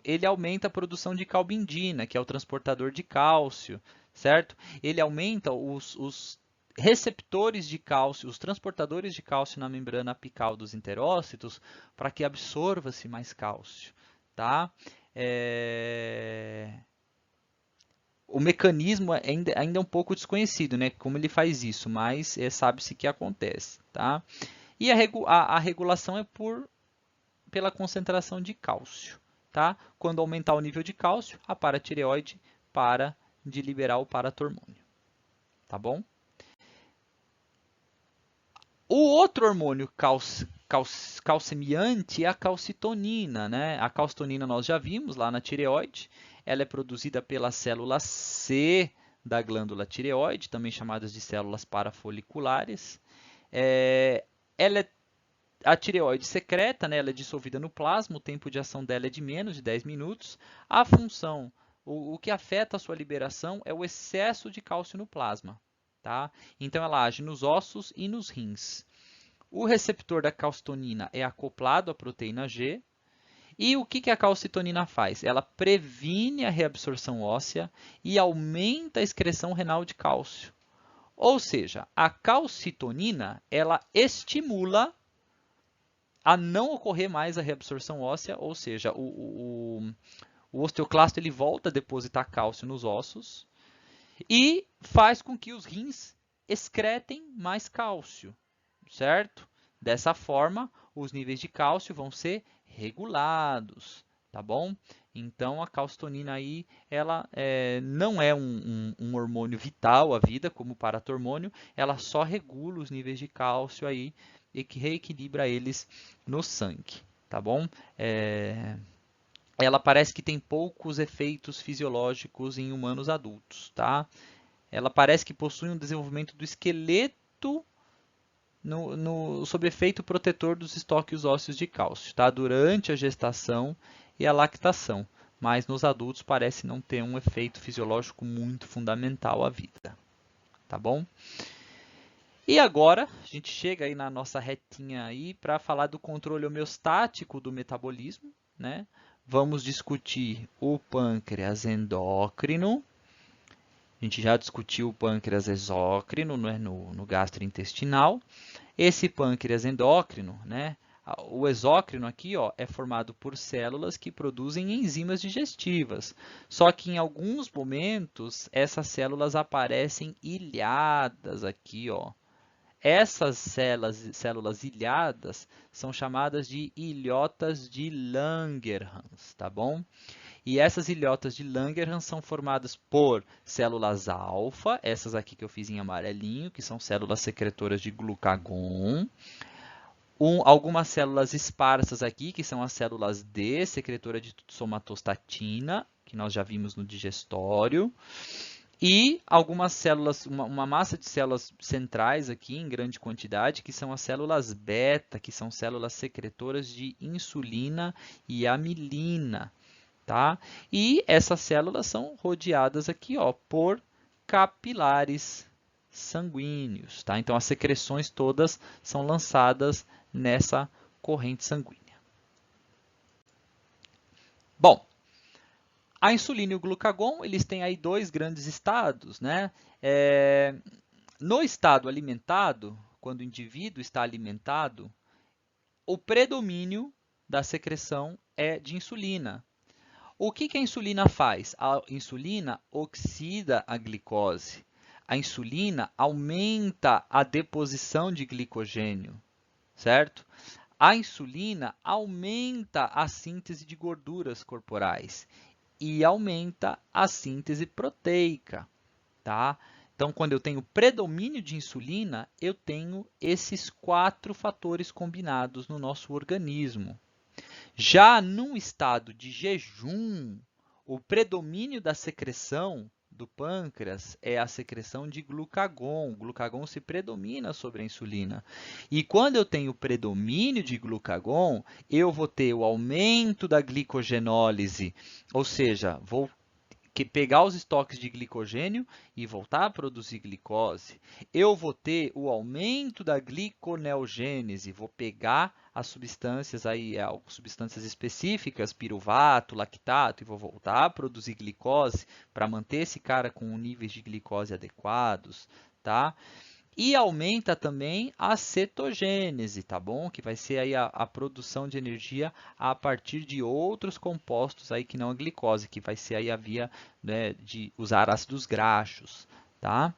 S2: ele aumenta a produção de calbindina, que é o transportador de cálcio, certo? Ele aumenta os receptores de cálcio, os transportadores de cálcio na membrana apical dos enterócitos, para que absorva-se mais cálcio, tá? O mecanismo ainda é um pouco desconhecido, né? Como ele faz isso, mas sabe-se que acontece, tá? E a regulação é pela concentração de cálcio, tá? Quando aumentar o nível de cálcio, a paratireoide para de liberar o paratormônio, tá bom? O outro hormônio calcemiante é a calcitonina, né? A calcitonina nós já vimos lá na tireoide. Ela é produzida pelas células C da glândula tireoide, também chamadas de células parafoliculares. A tireoide secreta, né? Ela é dissolvida no plasma, o tempo de ação dela é de menos de 10 minutos. A função, o que afeta a sua liberação é o excesso de cálcio no plasma, tá? Então, ela age nos ossos e nos rins. O receptor da calcitonina é acoplado à proteína G. E o que a calcitonina faz? Ela previne a reabsorção óssea e aumenta a excreção renal de cálcio. Ou seja, a calcitonina, ela estimula a não ocorrer mais a reabsorção óssea, ou seja, o osteoclasto ele volta a depositar cálcio nos ossos e faz com que os rins excretem mais cálcio, certo? Dessa forma, os níveis de cálcio vão ser regulados, tá bom? Então, a calcitonina aí, ela não é um hormônio vital à vida, como o paratormônio, ela só regula os níveis de cálcio aí e que reequilibra eles no sangue, tá bom? Ela parece que tem poucos efeitos fisiológicos em humanos adultos, tá? Ela parece que possui um desenvolvimento do esqueleto sob efeito protetor dos estoques ósseos de cálcio, tá? Durante a gestação e a lactação, mas nos adultos parece não ter um efeito fisiológico muito fundamental à vida, tá bom? E agora a gente chega aí na nossa retinha aí para falar do controle homeostático do metabolismo, né? vamos discutir o pâncreas endócrino. A gente já discutiu o pâncreas exócrino, né, no gastrointestinal. Esse pâncreas endócrino, né, o exócrino aqui, ó, é formado por células que produzem enzimas digestivas. Só que em alguns momentos essas células aparecem ilhadas aqui, ó. Essas células ilhadas são chamadas de ilhotas de Langerhans, tá bom? E essas ilhotas de Langerhans são formadas por células alfa, essas aqui que eu fiz em amarelinho, que são células secretoras de glucagon. Algumas células esparsas aqui, que são as células D, secretora de somatostatina, que nós já vimos no digestório. E algumas células, uma massa de células centrais aqui em grande quantidade, que são as células beta, que são células secretoras de insulina e amilina. Tá? E essas células são rodeadas aqui, ó, por capilares sanguíneos. Tá? Então, as secreções todas são lançadas nessa corrente sanguínea. Bom, a insulina e o glucagon, eles têm aí dois grandes estados, né? No estado alimentado, quando o indivíduo está alimentado, o predomínio da secreção é de insulina. O que a insulina faz? A insulina oxida a glicose. A insulina aumenta a deposição de glicogênio, certo? A insulina aumenta a síntese de gorduras corporais e aumenta a síntese proteica, tá? Então, quando eu tenho predomínio de insulina, eu tenho esses 4 fatores combinados no nosso organismo. Já num estado de jejum, o predomínio da secreção do pâncreas é a secreção de glucagon. O glucagon se predomina sobre a insulina. E quando eu tenho predomínio de glucagon, eu vou ter o aumento da glicogenólise, ou seja, vou pegar os estoques de glicogênio e voltar a produzir glicose. Eu vou ter o aumento da gliconeogênese, vou pegar as substâncias aí, substâncias específicas, piruvato, lactato, e vou voltar a produzir glicose para manter esse cara com níveis de glicose adequados, tá? E aumenta também a cetogênese, tá bom? Que vai ser aí a produção de energia a partir de outros compostos aí que não a glicose, que vai ser aí a via, né, de usar ácidos graxos, tá?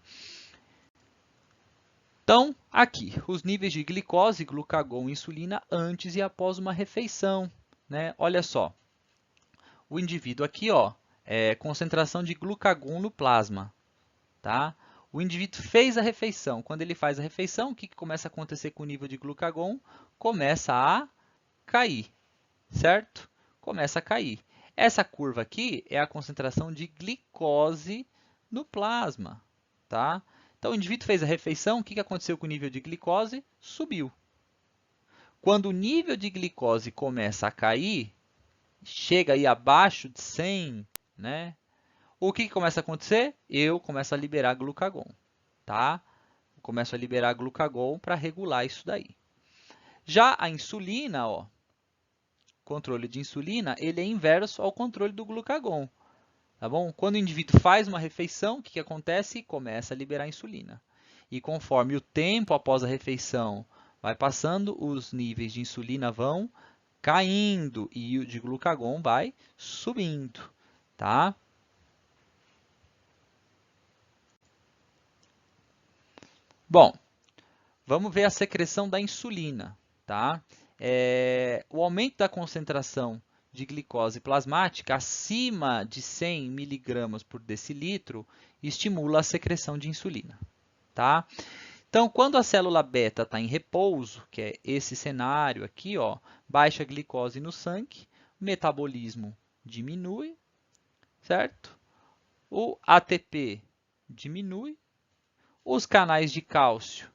S2: Então, aqui, os níveis de glicose, glucagon e insulina antes e após uma refeição, né? Olha só, o indivíduo aqui, ó, concentração de glucagon no plasma, tá? O indivíduo fez a refeição. Quando ele faz a refeição, o que começa a acontecer com o nível de glucagon? Começa a cair, certo? Começa a cair. Essa curva aqui é a concentração de glicose no plasma, tá? Então, o indivíduo fez a refeição, o que aconteceu com o nível de glicose? Subiu. Quando o nível de glicose começa a cair, chega aí abaixo de 100, né? O que começa a acontecer? Eu começo a liberar glucagon, tá? Começo a liberar glucagon para regular isso daí. Já a insulina, ó, controle de insulina, ele é inverso ao controle do glucagon, tá bom? Quando o indivíduo faz uma refeição, o que acontece? Começa a liberar insulina. E conforme o tempo após a refeição vai passando, os níveis de insulina vão caindo e o de glucagon vai subindo, tá? Bom, vamos ver a secreção da insulina, tá? O aumento da concentração de glicose plasmática acima de 100 mg por decilitro estimula a secreção de insulina, tá? Então, quando a célula beta está em repouso, que é esse cenário aqui, ó, baixa a glicose no sangue, o metabolismo diminui, certo? O ATP diminui, os canais de cálcio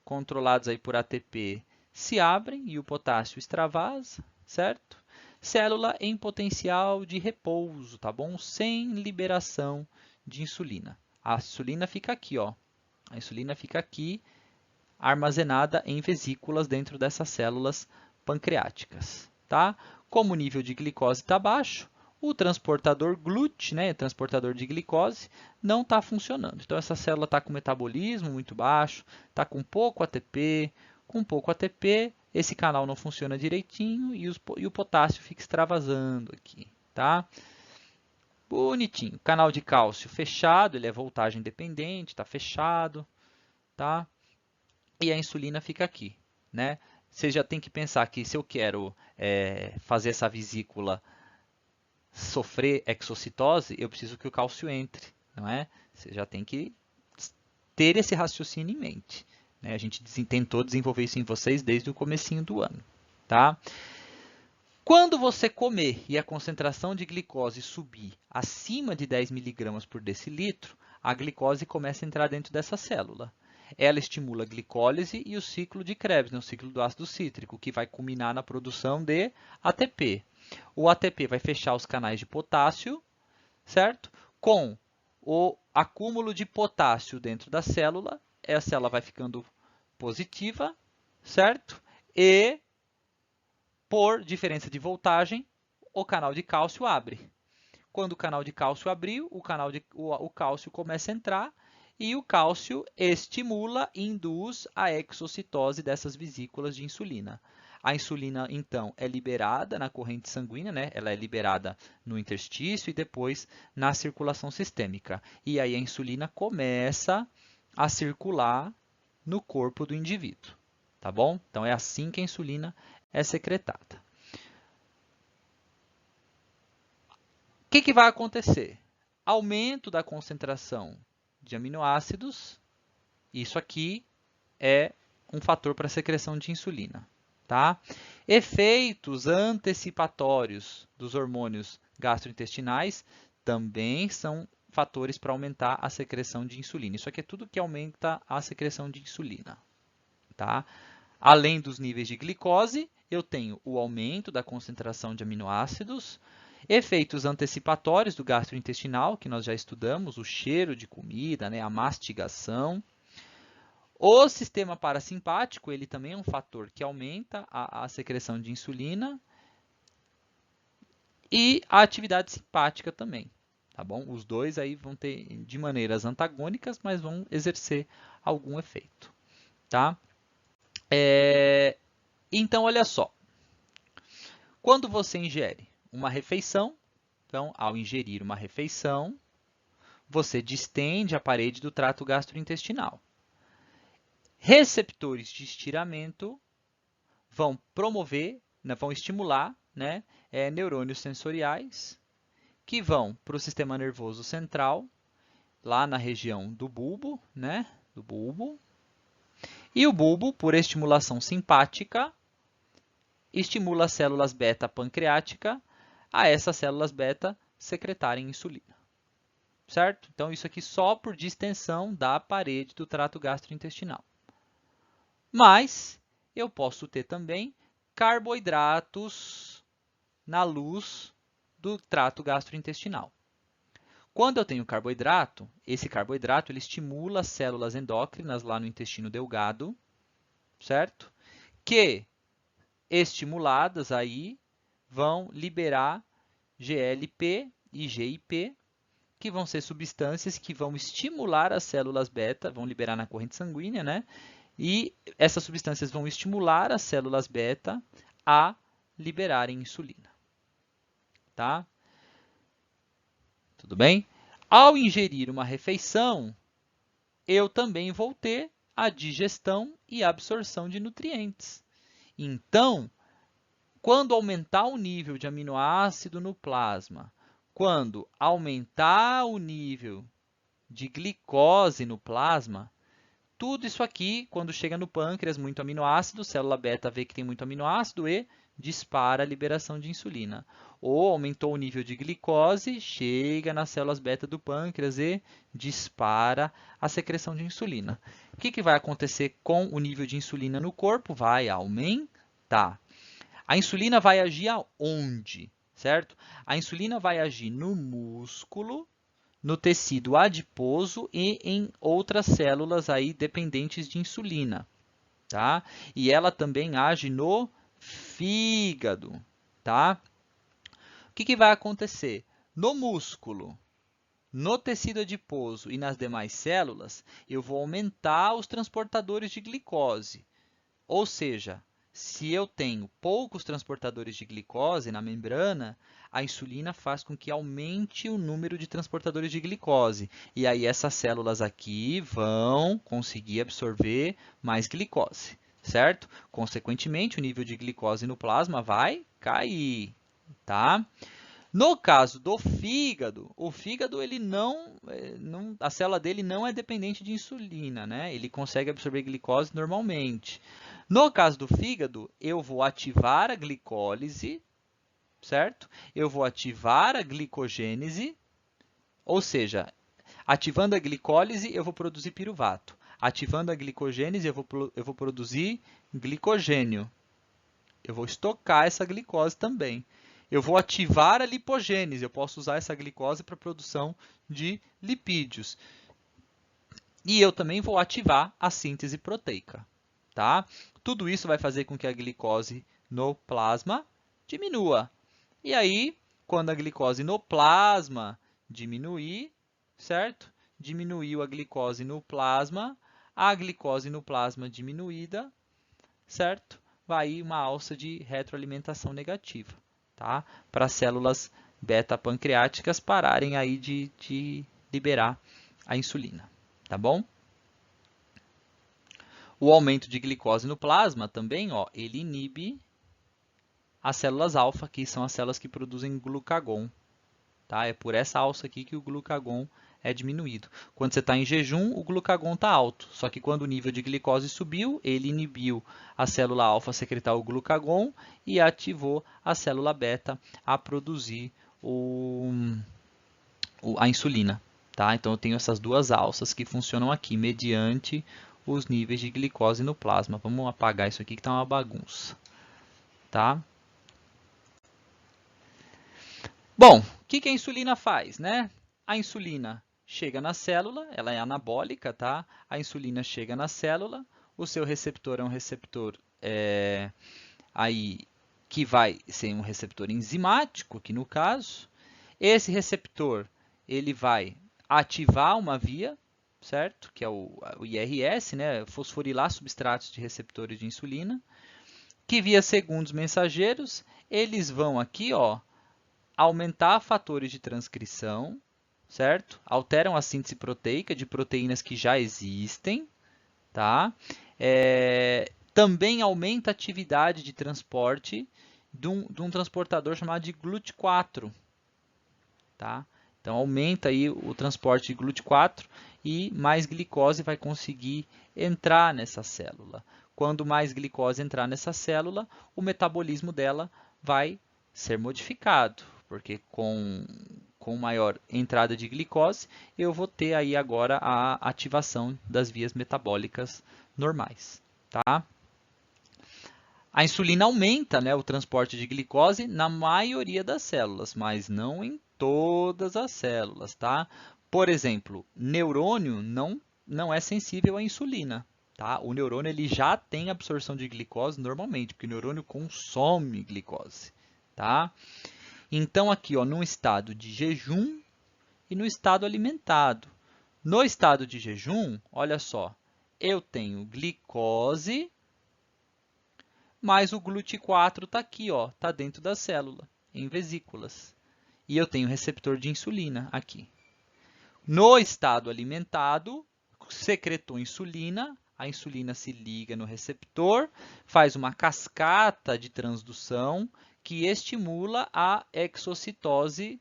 S2: controlados aí por ATP se abrem e o potássio extravasa, certo? Célula em potencial de repouso, tá bom? Sem liberação de insulina. A insulina fica aqui, ó. A insulina fica aqui armazenada em vesículas dentro dessas células pancreáticas, tá? Como o nível de glicose está baixo, o transportador GLUT, né, transportador de glicose, não está funcionando. Então, essa célula está com metabolismo muito baixo, está com pouco ATP, esse canal não funciona direitinho e o potássio fica extravasando aqui, tá? Bonitinho. Canal de cálcio fechado, ele é voltagem dependente, está fechado, tá? E a insulina fica aqui, né? Você já tem que pensar que se eu quero fazer essa vesícula sofrer exocitose, eu preciso que o cálcio entre, não é? Você já tem que ter esse raciocínio em mente, né? A gente tentou desenvolver isso em vocês desde o comecinho do ano, tá? Quando você comer e a concentração de glicose subir acima de 10 mg por decilitro, a glicose começa a entrar dentro dessa célula. Ela estimula a glicólise e o ciclo de Krebs, né, o ciclo do ácido cítrico, que vai culminar na produção de ATP. O ATP vai fechar os canais de potássio, certo? Com o acúmulo de potássio dentro da célula, a célula vai ficando positiva, certo? E, por diferença de voltagem, o canal de cálcio abre. Quando o canal de cálcio abriu, o cálcio começa a entrar e o cálcio estimula e induz a exocitose dessas vesículas de insulina. A insulina, então, é liberada na corrente sanguínea, né? Ela é liberada no interstício e depois na circulação sistêmica. E aí a insulina começa a circular no corpo do indivíduo, tá bom? Então, é assim que a insulina é secretada. O que vai acontecer? Aumento da concentração de aminoácidos. Isso aqui é um fator para a secreção de insulina. Tá? Efeitos antecipatórios dos hormônios gastrointestinais também são fatores para aumentar a secreção de insulina. Isso aqui é tudo que aumenta a secreção de insulina. Tá? Além dos níveis de glicose, eu tenho o aumento da concentração de aminoácidos, efeitos antecipatórios do gastrointestinal, que nós já estudamos, o cheiro de comida, né, a mastigação. O sistema parasimpático, ele também é um fator que aumenta a secreção de insulina. E a atividade simpática também, tá bom? Os dois aí vão ter de maneiras antagônicas, mas vão exercer algum efeito, tá? Então, olha só. Quando você ingere uma refeição, então, ao ingerir uma refeição, você distende a parede do trato gastrointestinal. Receptores de estiramento vão promover, né, vão estimular, né, neurônios sensoriais que vão para o sistema nervoso central, lá na região do bulbo, né, do bulbo. E o bulbo, por estimulação simpática, estimula as células beta pancreática a essas células beta secretarem insulina. Certo? Então, isso aqui só por distensão da parede do trato gastrointestinal. Mas eu posso ter também carboidratos na luz do trato gastrointestinal. Quando eu tenho carboidrato, esse carboidrato ele estimula as células endócrinas lá no intestino delgado, certo? Que, estimuladas aí, vão liberar GLP e GIP, que vão ser substâncias que vão estimular as células beta, vão liberar na corrente sanguínea, né? E essas substâncias vão estimular as células beta a liberarem insulina. Tá? Tudo bem? Ao ingerir uma refeição, eu também vou ter a digestão e absorção de nutrientes. Então, quando aumentar o nível de aminoácido no plasma, quando aumentar o nível de glicose no plasma, tudo isso aqui, quando chega no pâncreas, muito aminoácido, célula beta vê que tem muito aminoácido e dispara a liberação de insulina. Ou aumentou o nível de glicose, chega nas células beta do pâncreas e dispara a secreção de insulina. O que vai acontecer com o nível de insulina no corpo? Vai aumentar. A insulina vai agir aonde? Certo? A insulina vai agir no músculo, no tecido adiposo e em outras células aí dependentes de insulina, tá? E ela também age no fígado, tá? O que vai acontecer? No músculo, no tecido adiposo e nas demais células, eu vou aumentar os transportadores de glicose. Ou seja, se eu tenho poucos transportadores de glicose na membrana, a insulina faz com que aumente o número de transportadores de glicose. E aí essas células aqui vão conseguir absorver mais glicose, certo? Consequentemente, o nível de glicose no plasma vai cair, tá? No caso do fígado, o fígado ele a célula dele não é dependente de insulina, né? Ele consegue absorver glicose normalmente. No caso do fígado, eu vou ativar a glicólise, certo? Eu vou ativar a glicogênese, ou seja, ativando a glicólise, eu vou produzir piruvato. Ativando a glicogênese, eu vou produzir glicogênio. Eu vou estocar essa glicose também. Eu vou ativar a lipogênese. Eu posso usar essa glicose para a produção de lipídios. E eu também vou ativar a síntese proteica. Tá? Tudo isso vai fazer com que a glicose no plasma diminua. E aí, quando a glicose no plasma diminuir, certo? Diminuiu a glicose no plasma, a glicose no plasma diminuída, certo? Vai uma alça de retroalimentação negativa, tá? Para as células beta-pancreáticas pararem aí de liberar a insulina, tá bom? O aumento de glicose no plasma também, ó, ele inibe as células alfa, que são as células que produzem glucagon, tá? É por essa alça aqui que o glucagon é diminuído. Quando você está em jejum, o glucagon está alto, só que quando o nível de glicose subiu, ele inibiu a célula alfa a secretar o glucagon e ativou a célula beta a produzir a insulina. Tá? Então, eu tenho essas duas alças que funcionam aqui, mediante os níveis de glicose no plasma. Vamos apagar isso aqui que está uma bagunça. Tá? Bom, o que a insulina faz, né? A insulina chega na célula, ela é anabólica, tá? A insulina chega na célula, o seu receptor é um receptor aí que vai ser um receptor enzimático, aqui no caso. Esse receptor ele vai ativar uma via, certo? Que é o IRS, né? Fosforilar substratos de receptores de insulina, que via segundos mensageiros, eles vão aqui, ó, aumentar fatores de transcrição, certo? Alteram a síntese proteica de proteínas que já existem, tá? Também aumenta a atividade de transporte de um transportador chamado de GLUT4, tá? Então, aumenta aí o transporte de GLUT4 e mais glicose vai conseguir entrar nessa célula. Quando mais glicose entrar nessa célula, o metabolismo dela vai ser modificado, porque com maior entrada de glicose, eu vou ter aí agora a ativação das vias metabólicas normais, tá? A insulina aumenta, né, o transporte de glicose na maioria das células, mas não em todas as células, tá? Por exemplo, neurônio não é sensível à insulina, tá? O neurônio ele já tem absorção de glicose normalmente, porque o neurônio consome glicose, tá? Então aqui, ó, num estado de jejum e no estado alimentado. No estado de jejum, olha só, eu tenho glicose, mas o GLUT4 está aqui, ó, está dentro da célula, em vesículas. E eu tenho receptor de insulina aqui. No estado alimentado, secretou insulina, a insulina se liga no receptor, faz uma cascata de transdução que estimula a exocitose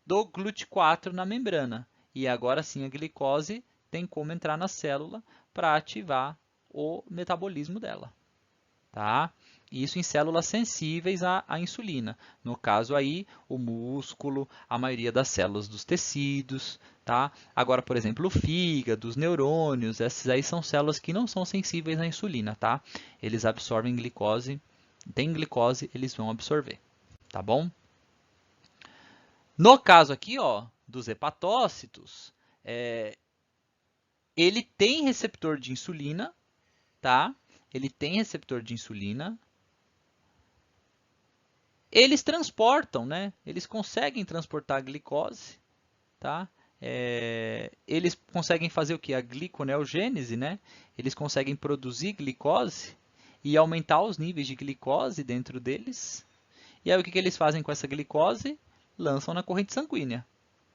S2: do GLUT4 na membrana. E agora sim a glicose tem como entrar na célula para ativar o metabolismo dela. Tá? Isso em células sensíveis à insulina. No caso aí, o músculo, a maioria das células dos tecidos. Tá? Agora, por exemplo, o fígado, os neurônios, essas aí são células que não são sensíveis à insulina. Tá? Eles absorvem glicose, tem glicose, eles vão absorver. Tá bom? No caso aqui, ó, dos hepatócitos, ele tem receptor de insulina, tá? Ele tem receptor de insulina. eles transportam, né? Eles conseguem transportar a glicose, tá? Eles conseguem fazer o que? A gliconeogênese, né? Eles conseguem produzir glicose e aumentar os níveis de glicose dentro deles. E aí o que eles fazem com essa glicose? Lançam na corrente sanguínea,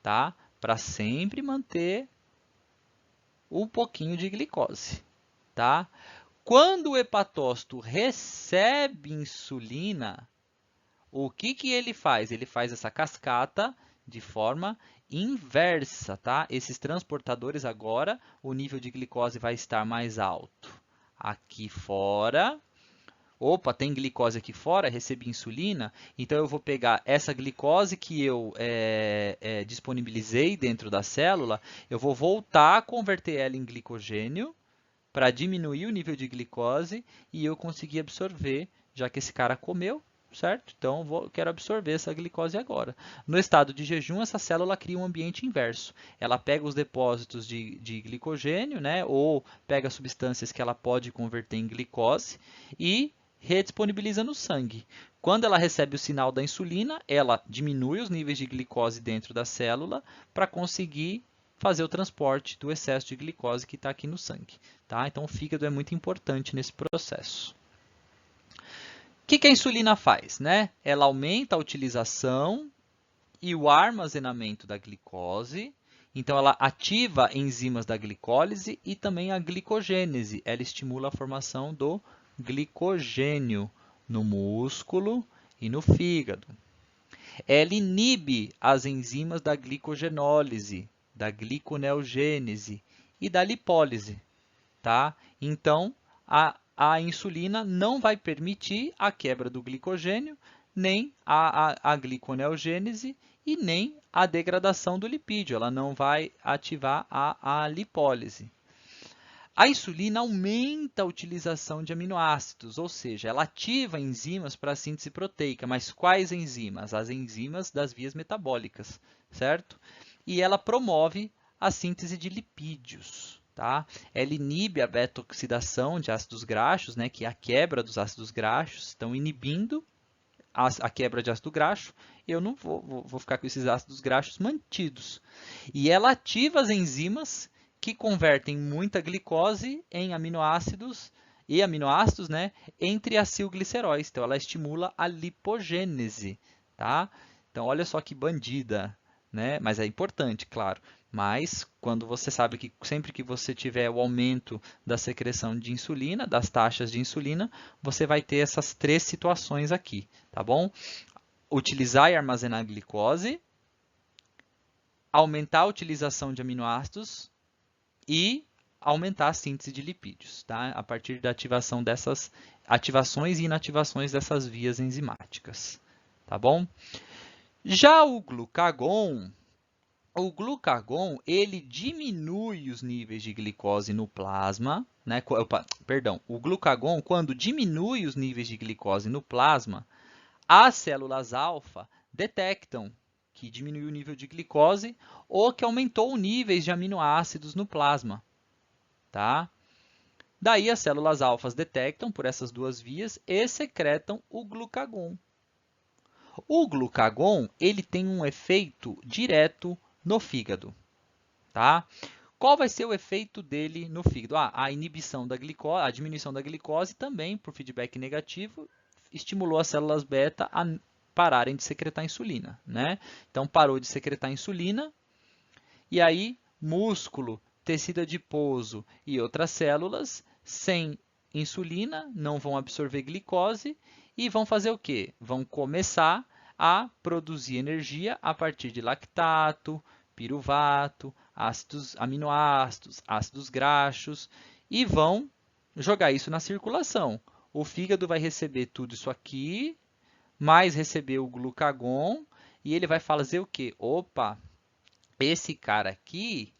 S2: tá? Para sempre manter um pouquinho de glicose, tá? Quando o hepatócito recebe insulina, o que ele faz? Ele faz essa cascata de forma inversa, tá? Esses transportadores agora, o nível de glicose vai estar mais alto. Aqui fora, opa, tem glicose aqui fora, recebi insulina, então eu vou pegar essa glicose que eu disponibilizei dentro da célula, eu vou voltar a converter ela em glicogênio para diminuir o nível de glicose e eu conseguir absorver, já que esse cara comeu, certo? Então, quero absorver essa glicose agora. No estado de jejum, essa célula cria um ambiente inverso. Ela pega os depósitos de glicogênio, né, ou pega substâncias que ela pode converter em glicose e redisponibiliza no sangue. Quando ela recebe o sinal da insulina, ela diminui os níveis de glicose dentro da célula para conseguir fazer o transporte do excesso de glicose que está aqui no sangue. Tá? Então, o fígado é muito importante nesse processo. O que a insulina faz? Né? Ela aumenta a utilização e o armazenamento da glicose. Então, ela ativa enzimas da glicólise e também a glicogênese. Ela estimula a formação do glicogênio no músculo e no fígado. Ela inibe as enzimas da glicogenólise, da gliconeogênese e da lipólise. Tá? Então, a insulina não vai permitir a quebra do glicogênio, nem a gliconeogênese e nem a degradação do lipídio. Ela não vai ativar a lipólise. A insulina aumenta a utilização de aminoácidos, ou seja, ela ativa enzimas para a síntese proteica. Mas quais enzimas? As enzimas das vias metabólicas, certo? E ela promove a síntese de lipídios. Tá? Ela inibe a beta-oxidação de ácidos graxos, né, que é a quebra dos ácidos graxos, estão inibindo a quebra de ácido graxo, eu não vou ficar com esses ácidos graxos mantidos. E ela ativa as enzimas que convertem muita glicose em aminoácidos e aminoácidos, né, entre acilgliceróis. Então, ela estimula a lipogênese. Tá? Então, olha só que bandida, né? Mas é importante, claro. Mas, quando você sabe que sempre que você tiver o aumento da secreção de insulina, das taxas de insulina, você vai ter essas três situações aqui, tá bom? Utilizar e armazenar glicose, aumentar a utilização de aminoácidos e aumentar a síntese de lipídios, tá? A partir da ativação dessas ativações e inativações dessas vias enzimáticas, tá bom? Já o glucagon, ele diminui os níveis de glicose no plasma, né? O glucagon, quando diminui os níveis de glicose no plasma, as células alfa detectam que diminuiu o nível de glicose ou que aumentou os níveis de aminoácidos no plasma, tá? Daí as células alfas detectam por essas duas vias e secretam o glucagon. O glucagon, ele tem um efeito direto no fígado, tá? Qual vai ser o efeito dele no fígado? A inibição da glicose, a diminuição da glicose também, por feedback negativo, estimulou as células beta a pararem de secretar insulina, né? Então, parou de secretar insulina e aí músculo, tecido adiposo e outras células sem insulina não vão absorver glicose e vão fazer o quê? Vão começar a produzir energia a partir de lactato, piruvato, aminoácidos, ácidos graxos e vão jogar isso na circulação. O fígado vai receber tudo isso aqui, mais receber o glucagon e ele vai fazer o quê? Opa, esse cara aqui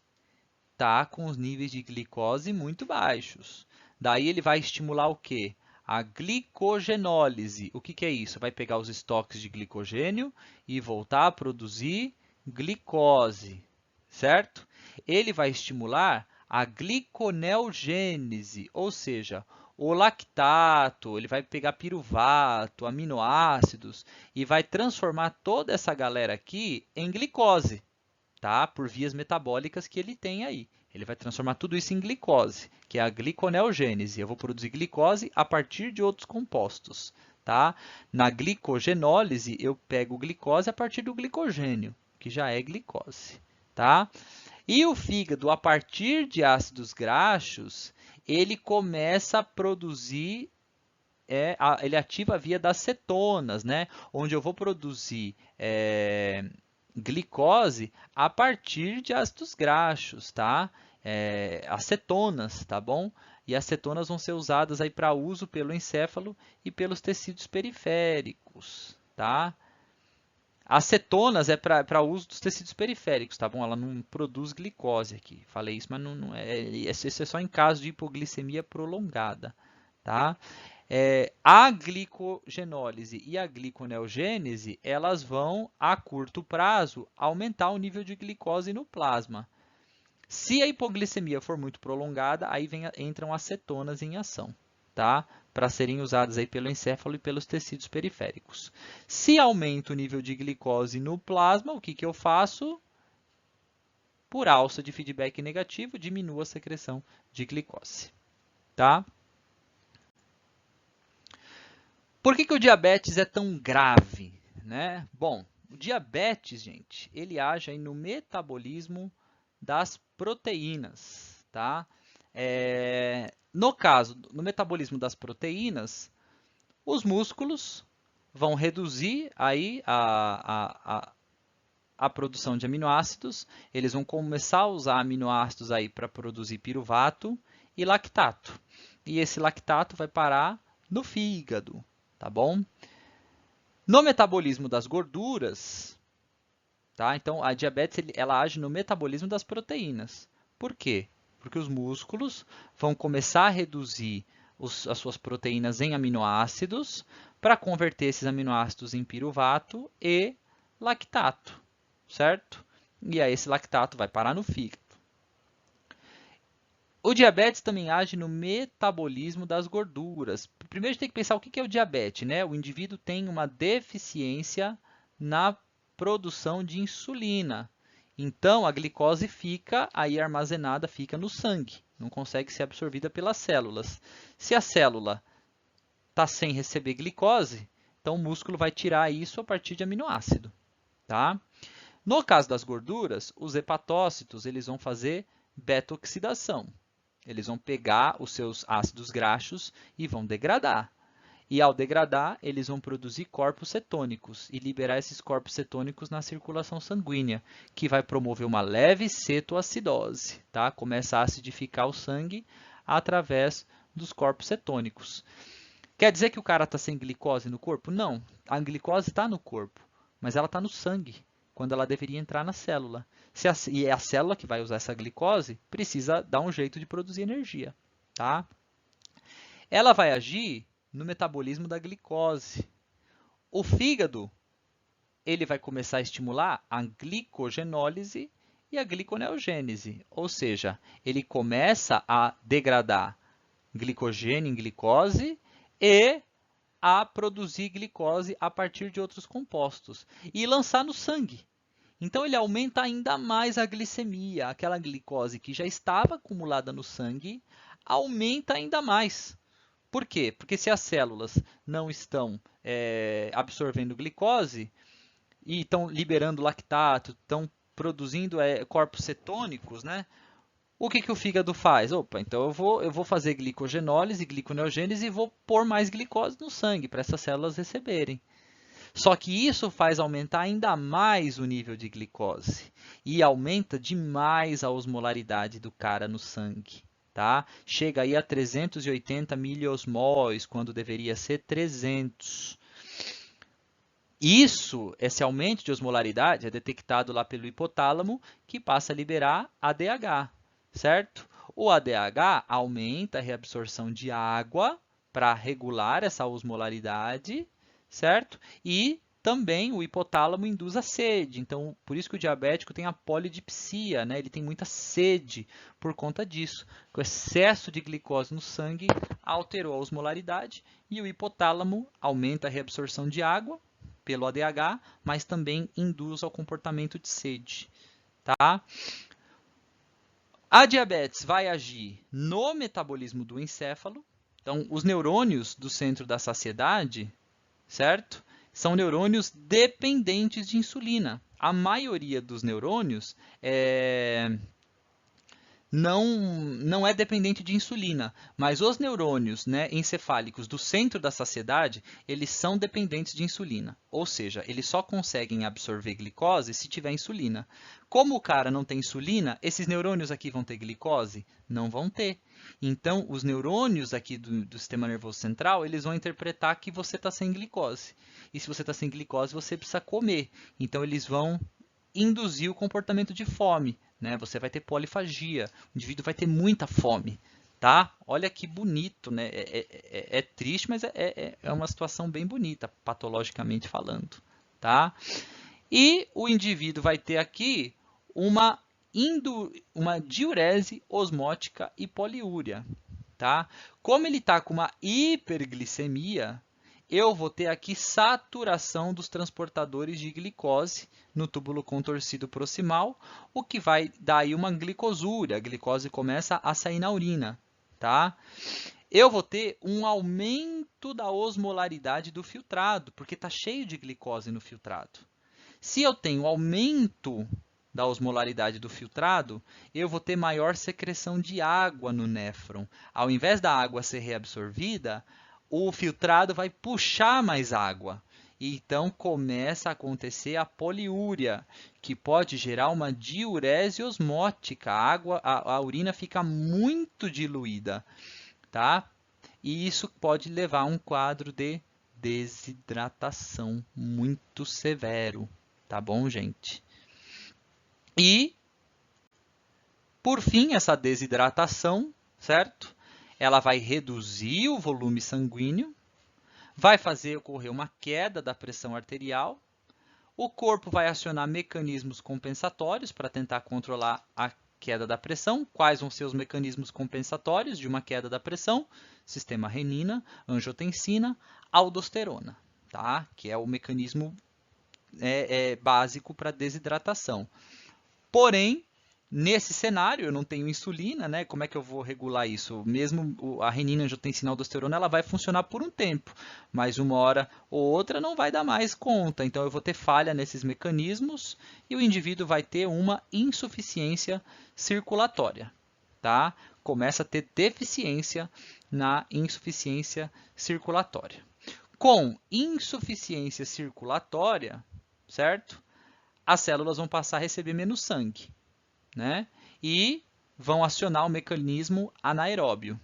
S2: está com os níveis de glicose muito baixos. Daí ele vai estimular o quê? A glicogenólise. O que é isso? Vai pegar os estoques de glicogênio e voltar a produzir glicose, certo? Ele vai estimular a gliconeogênese, ou seja, o lactato, ele vai pegar piruvato, aminoácidos e vai transformar toda essa galera aqui em glicose, tá? Por vias metabólicas que ele tem aí. Ele vai transformar tudo isso em glicose, que é a gliconeogênese. Eu vou produzir glicose a partir de outros compostos, tá? Na glicogenólise, eu pego glicose a partir do glicogênio, que já é glicose, tá? E o fígado, a partir de ácidos graxos, ele começa a produzir, ele ativa a via das cetonas, né? Onde eu vou produzir glicose a partir de ácidos graxos, tá? Acetonas, tá bom? E as cetonas vão ser usadas aí para uso pelo encéfalo e pelos tecidos periféricos, tá? Acetonas é para uso dos tecidos periféricos, tá bom? Ela não produz glicose aqui. Falei isso, mas não isso é só em caso de hipoglicemia prolongada, tá? A glicogenólise e a gliconeogênese, elas vão, a curto prazo, aumentar o nível de glicose no plasma. Se a hipoglicemia for muito prolongada, aí entram as cetonas em ação, tá? Para serem usadas aí pelo encéfalo e pelos tecidos periféricos. Se aumenta o nível de glicose no plasma, o que eu faço? Por alça de feedback negativo, diminuo a secreção de glicose, tá? Por que o diabetes é tão grave, né? Bom, o diabetes, gente, ele age aí no metabolismo das proteínas, tá? No caso, no metabolismo das proteínas, os músculos vão reduzir aí a produção de aminoácidos, eles vão começar a usar aminoácidos aí para produzir piruvato e lactato. E esse lactato vai parar no fígado, tá bom? No metabolismo das gorduras, tá? Então, a diabetes ela age no metabolismo das proteínas. Por quê? Porque os músculos vão começar a reduzir as suas proteínas em aminoácidos para converter esses aminoácidos em piruvato e lactato, certo? E aí esse lactato vai parar no fígado. O diabetes também age no metabolismo das gorduras. Primeiro a gente tem que pensar o que é o diabetes, né? O indivíduo tem uma deficiência na produção de insulina. Então, a glicose fica aí armazenada, fica no sangue, não consegue ser absorvida pelas células. Se a célula está sem receber glicose, então o músculo vai tirar isso a partir de aminoácido, tá? No caso das gorduras, os hepatócitos eles vão fazer beta-oxidação. Eles vão pegar os seus ácidos graxos e vão degradar. E ao degradar, eles vão produzir corpos cetônicos e liberar esses corpos cetônicos na circulação sanguínea, que vai promover uma leve cetoacidose, tá? Começa a acidificar o sangue através dos corpos cetônicos. Quer dizer que o cara está sem glicose no corpo? Não, a glicose está no corpo, mas ela está no sangue, quando ela deveria entrar na célula. E é a célula que vai usar essa glicose, precisa dar um jeito de produzir energia, tá? Ela vai agir no metabolismo da glicose. O fígado, ele vai começar a estimular a glicogenólise e a gliconeogênese, ou seja, ele começa a degradar glicogênio em glicose e a produzir glicose a partir de outros compostos e lançar no sangue. Então, ele aumenta ainda mais a glicemia, aquela glicose que já estava acumulada no sangue, aumenta ainda mais. Por quê? Porque se as células não estão absorvendo glicose e estão liberando lactato, estão produzindo corpos cetônicos, né? O que o fígado faz? Opa, então eu vou fazer glicogenólise, gliconeogênese e vou pôr mais glicose no sangue para essas células receberem. Só que isso faz aumentar ainda mais o nível de glicose e aumenta demais a osmolaridade do cara no sangue. Tá? Chega aí a 380 miliosmols, quando deveria ser 300. Esse aumento de osmolaridade é detectado lá pelo hipotálamo, que passa a liberar ADH, certo? O ADH aumenta a reabsorção de água para regular essa osmolaridade, certo? E também o hipotálamo induz a sede. Então, por isso que o diabético tem a polidipsia, né? Ele tem muita sede por conta disso. O excesso de glicose no sangue alterou a osmolaridade e o hipotálamo aumenta a reabsorção de água pelo ADH, mas também induz ao comportamento de sede, tá? A diabetes vai agir no metabolismo do encéfalo. Então, os neurônios do centro da saciedade, certo? São neurônios dependentes de insulina. A maioria dos neurônios não é dependente de insulina, mas os neurônios, né, encefálicos do centro da saciedade, eles são dependentes de insulina, ou seja, eles só conseguem absorver glicose se tiver insulina. Como o cara não tem insulina, esses neurônios aqui vão ter glicose? Não vão ter. Então, os neurônios aqui do sistema nervoso central, eles vão interpretar que você está sem glicose. E se você está sem glicose, você precisa comer. Então, eles vão induzir o comportamento de fome, né? Você vai ter polifagia, o indivíduo vai ter muita fome, tá? Olha que bonito, né? É triste, mas é uma situação bem bonita, patologicamente falando, tá? E o indivíduo vai ter aqui uma diurese osmótica e poliúria, tá? Como ele está com uma hiperglicemia, eu vou ter aqui saturação dos transportadores de glicose no túbulo contorcido proximal, o que vai dar aí uma glicosúria. A glicose começa a sair na urina, tá? Eu vou ter um aumento da osmolaridade do filtrado, porque está cheio de glicose no filtrado. Se eu tenho aumento da osmolaridade do filtrado, eu vou ter maior secreção de água no néfron. Ao invés da água ser reabsorvida, o filtrado vai puxar mais água. E então começa a acontecer a poliúria, que pode gerar uma diurese osmótica. A urina fica muito diluída, tá? E isso pode levar a um quadro de desidratação muito severo, tá bom, gente? E, por fim, essa desidratação, certo? Ela vai reduzir o volume sanguíneo, vai fazer ocorrer uma queda da pressão arterial, o corpo vai acionar mecanismos compensatórios para tentar controlar a queda da pressão. Quais vão ser os mecanismos compensatórios de uma queda da pressão? Sistema renina, angiotensina, aldosterona, tá? Que é o mecanismo básico para desidratação. Porém, nesse cenário, eu não tenho insulina, né? Como é que eu vou regular isso? Mesmo a renina, angiotensina, aldosterona, ela vai funcionar por um tempo, mas uma hora ou outra não vai dar mais conta. Então, eu vou ter falha nesses mecanismos e o indivíduo vai ter uma insuficiência circulatória, tá? Começa a ter deficiência na insuficiência circulatória. Com insuficiência circulatória, certo? As células vão passar a receber menos sangue, né? E vão acionar o mecanismo anaeróbio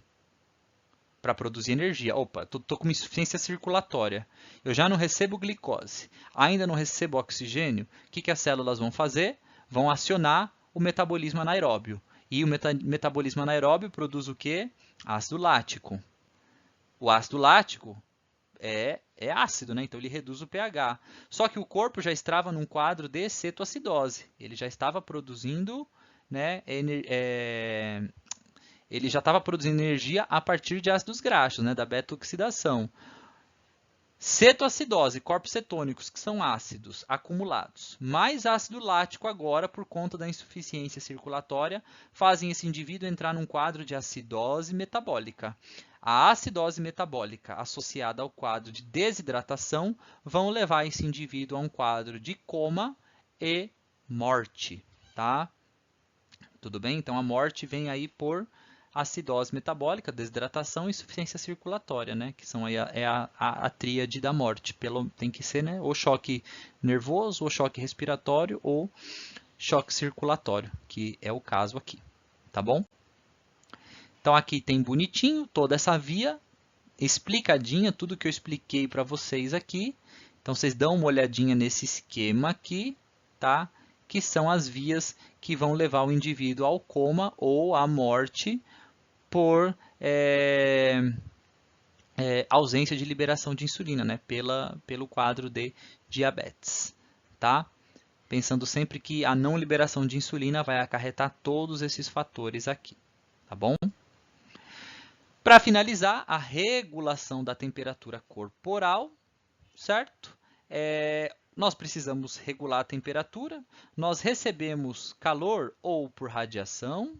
S2: para produzir energia. Opa, estou com uma insuficiência circulatória. Eu já não recebo glicose, ainda não recebo oxigênio. O que as células vão fazer? Vão acionar o metabolismo anaeróbio. E o metabolismo anaeróbio produz o quê? Ácido lático. O ácido lático é ácido, né? Então ele reduz o pH. Só que o corpo já estava num quadro de cetoacidose. Ele já estava produzindo, né, ele já estava produzindo energia a partir de ácidos graxos, né, da beta-oxidação. Cetoacidose, corpos cetônicos, que são ácidos acumulados, mais ácido lático agora, por conta da insuficiência circulatória, fazem esse indivíduo entrar num quadro de acidose metabólica. A acidose metabólica associada ao quadro de desidratação vão levar esse indivíduo a um quadro de coma e morte, tá? Tudo bem? Então, a morte vem aí por acidose metabólica, desidratação e insuficiência circulatória, né? Que são aí a tríade da morte. Tem que ser, né? Ou choque nervoso, ou choque respiratório, ou choque circulatório, que é o caso aqui, tá bom? Então, aqui tem bonitinho toda essa via, explicadinha, tudo que eu expliquei para vocês aqui. Então, vocês dão uma olhadinha nesse esquema aqui, tá? Que são as vias que vão levar o indivíduo ao coma ou à morte por ausência de liberação de insulina, né, pelo quadro de diabetes, tá? Pensando sempre que a não liberação de insulina vai acarretar todos esses fatores aqui, tá bom? Para finalizar, a regulação da temperatura corporal, certo? Nós precisamos regular a temperatura, nós recebemos calor ou por radiação,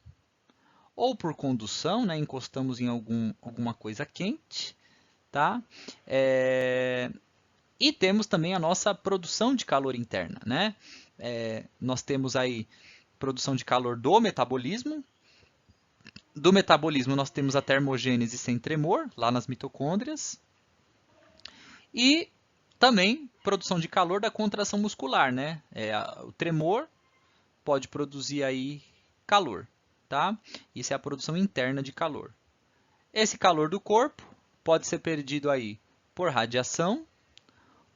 S2: ou por condução, né? Encostamos em alguma coisa quente, tá? E temos também a nossa produção de calor interna, né? Nós temos aí produção de calor do metabolismo. Do metabolismo nós temos a termogênese sem tremor, lá nas mitocôndrias. E também produção de calor da contração muscular, né? O tremor pode produzir aí calor, tá? Isso é a produção interna de calor. Esse calor do corpo pode ser perdido aí por radiação,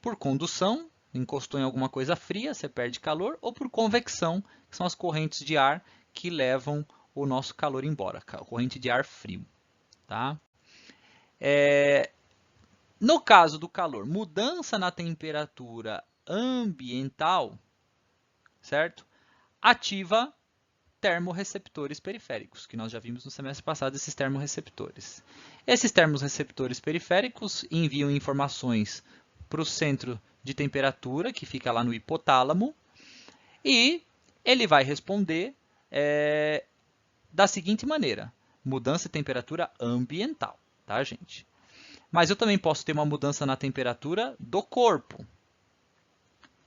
S2: por condução, encostou em alguma coisa fria, você perde calor, ou por convecção, que são as correntes de ar que levam o nosso calor embora, corrente de ar frio, tá? No caso do calor, mudança na temperatura ambiental, certo? Ativa termorreceptores periféricos, que nós já vimos no semestre passado, esses termorreceptores. Esses termorreceptores periféricos enviam informações para o centro de temperatura, que fica lá no hipotálamo, e ele vai responder da seguinte maneira: mudança de temperatura ambiental, tá, gente? Mas eu também posso ter uma mudança na temperatura do corpo.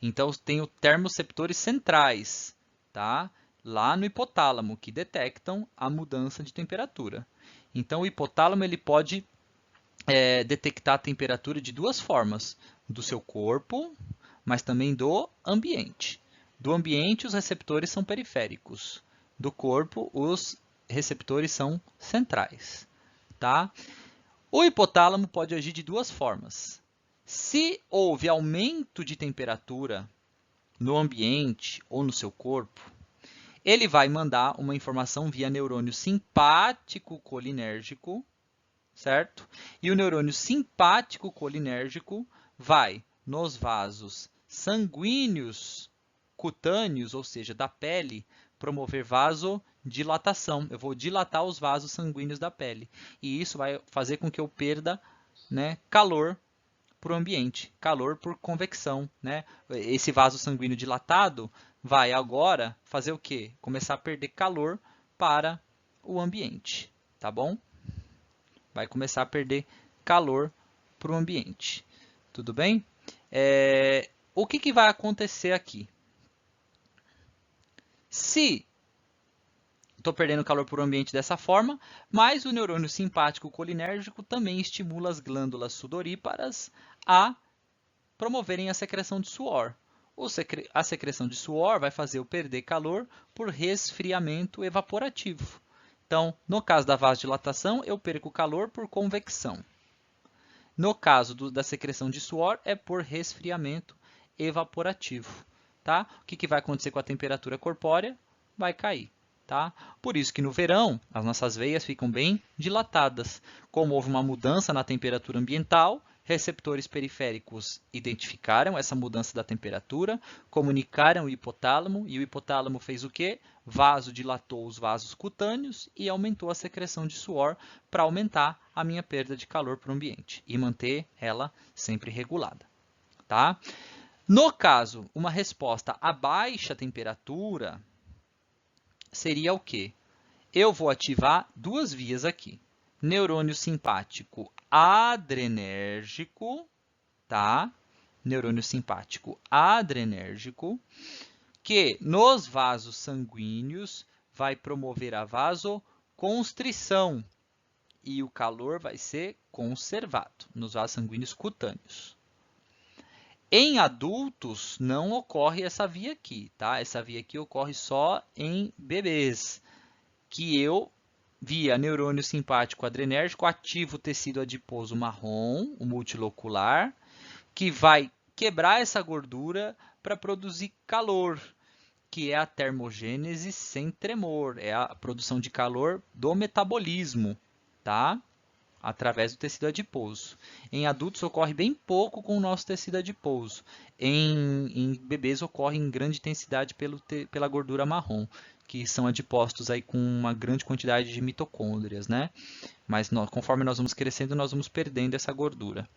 S2: Então, eu tenho termoceptores centrais, tá? Lá no hipotálamo, que detectam a mudança de temperatura. Então, o hipotálamo ele pode detectar a temperatura de duas formas: do seu corpo, mas também do ambiente. Do ambiente, os receptores são periféricos. Do corpo, os receptores são centrais, tá? O hipotálamo pode agir de duas formas. Se houve aumento de temperatura no ambiente ou no seu corpo, ele vai mandar uma informação via neurônio simpático colinérgico, certo? E o neurônio simpático colinérgico vai nos vasos sanguíneos cutâneos, ou seja, da pele, promover vasodilatação. Eu vou dilatar os vasos sanguíneos da pele. E isso vai fazer com que eu perda, né, calor para o ambiente, calor por convecção, né? Esse vaso sanguíneo dilatado vai agora fazer o quê? Começar a perder calor para o ambiente, tá bom? Vai começar a perder calor para o ambiente, tudo bem? O que vai acontecer aqui? Se estou perdendo calor para o ambiente dessa forma, mas o neurônio simpático colinérgico também estimula as glândulas sudoríparas a promoverem a secreção de suor. A secreção de suor vai fazer eu perder calor por resfriamento evaporativo. Então, no caso da vasodilatação, eu perco calor por convecção. No caso da secreção de suor, é por resfriamento evaporativo. Tá? O que vai acontecer com a temperatura corpórea? Vai cair. Tá? Por isso que no verão, as nossas veias ficam bem dilatadas. Como houve uma mudança na temperatura ambiental, receptores periféricos identificaram essa mudança da temperatura, comunicaram o hipotálamo, e o hipotálamo fez o quê? Vasodilatou os vasos cutâneos e aumentou a secreção de suor para aumentar a minha perda de calor para o ambiente e manter ela sempre regulada. Tá? No caso, uma resposta a baixa temperatura seria o quê? Eu vou ativar duas vias aqui. Neurônio simpático adrenérgico, tá? Neurônio simpático adrenérgico, que nos vasos sanguíneos vai promover a vasoconstrição e o calor vai ser conservado nos vasos sanguíneos cutâneos. Em adultos, não ocorre essa via aqui, tá? Essa via aqui ocorre só em bebês, que eu, via neurônio simpático adrenérgico, ativo o tecido adiposo marrom, o multilocular, que vai quebrar essa gordura para produzir calor, que é a termogênese sem tremor, é a produção de calor do metabolismo, tá? através do tecido adiposo. Em adultos ocorre bem pouco com o nosso tecido adiposo. Em bebês ocorre em grande intensidade pela gordura marrom, que são adipócitos aí com uma grande quantidade de mitocôndrias, né? Mas conforme nós vamos crescendo, nós vamos perdendo essa gordura.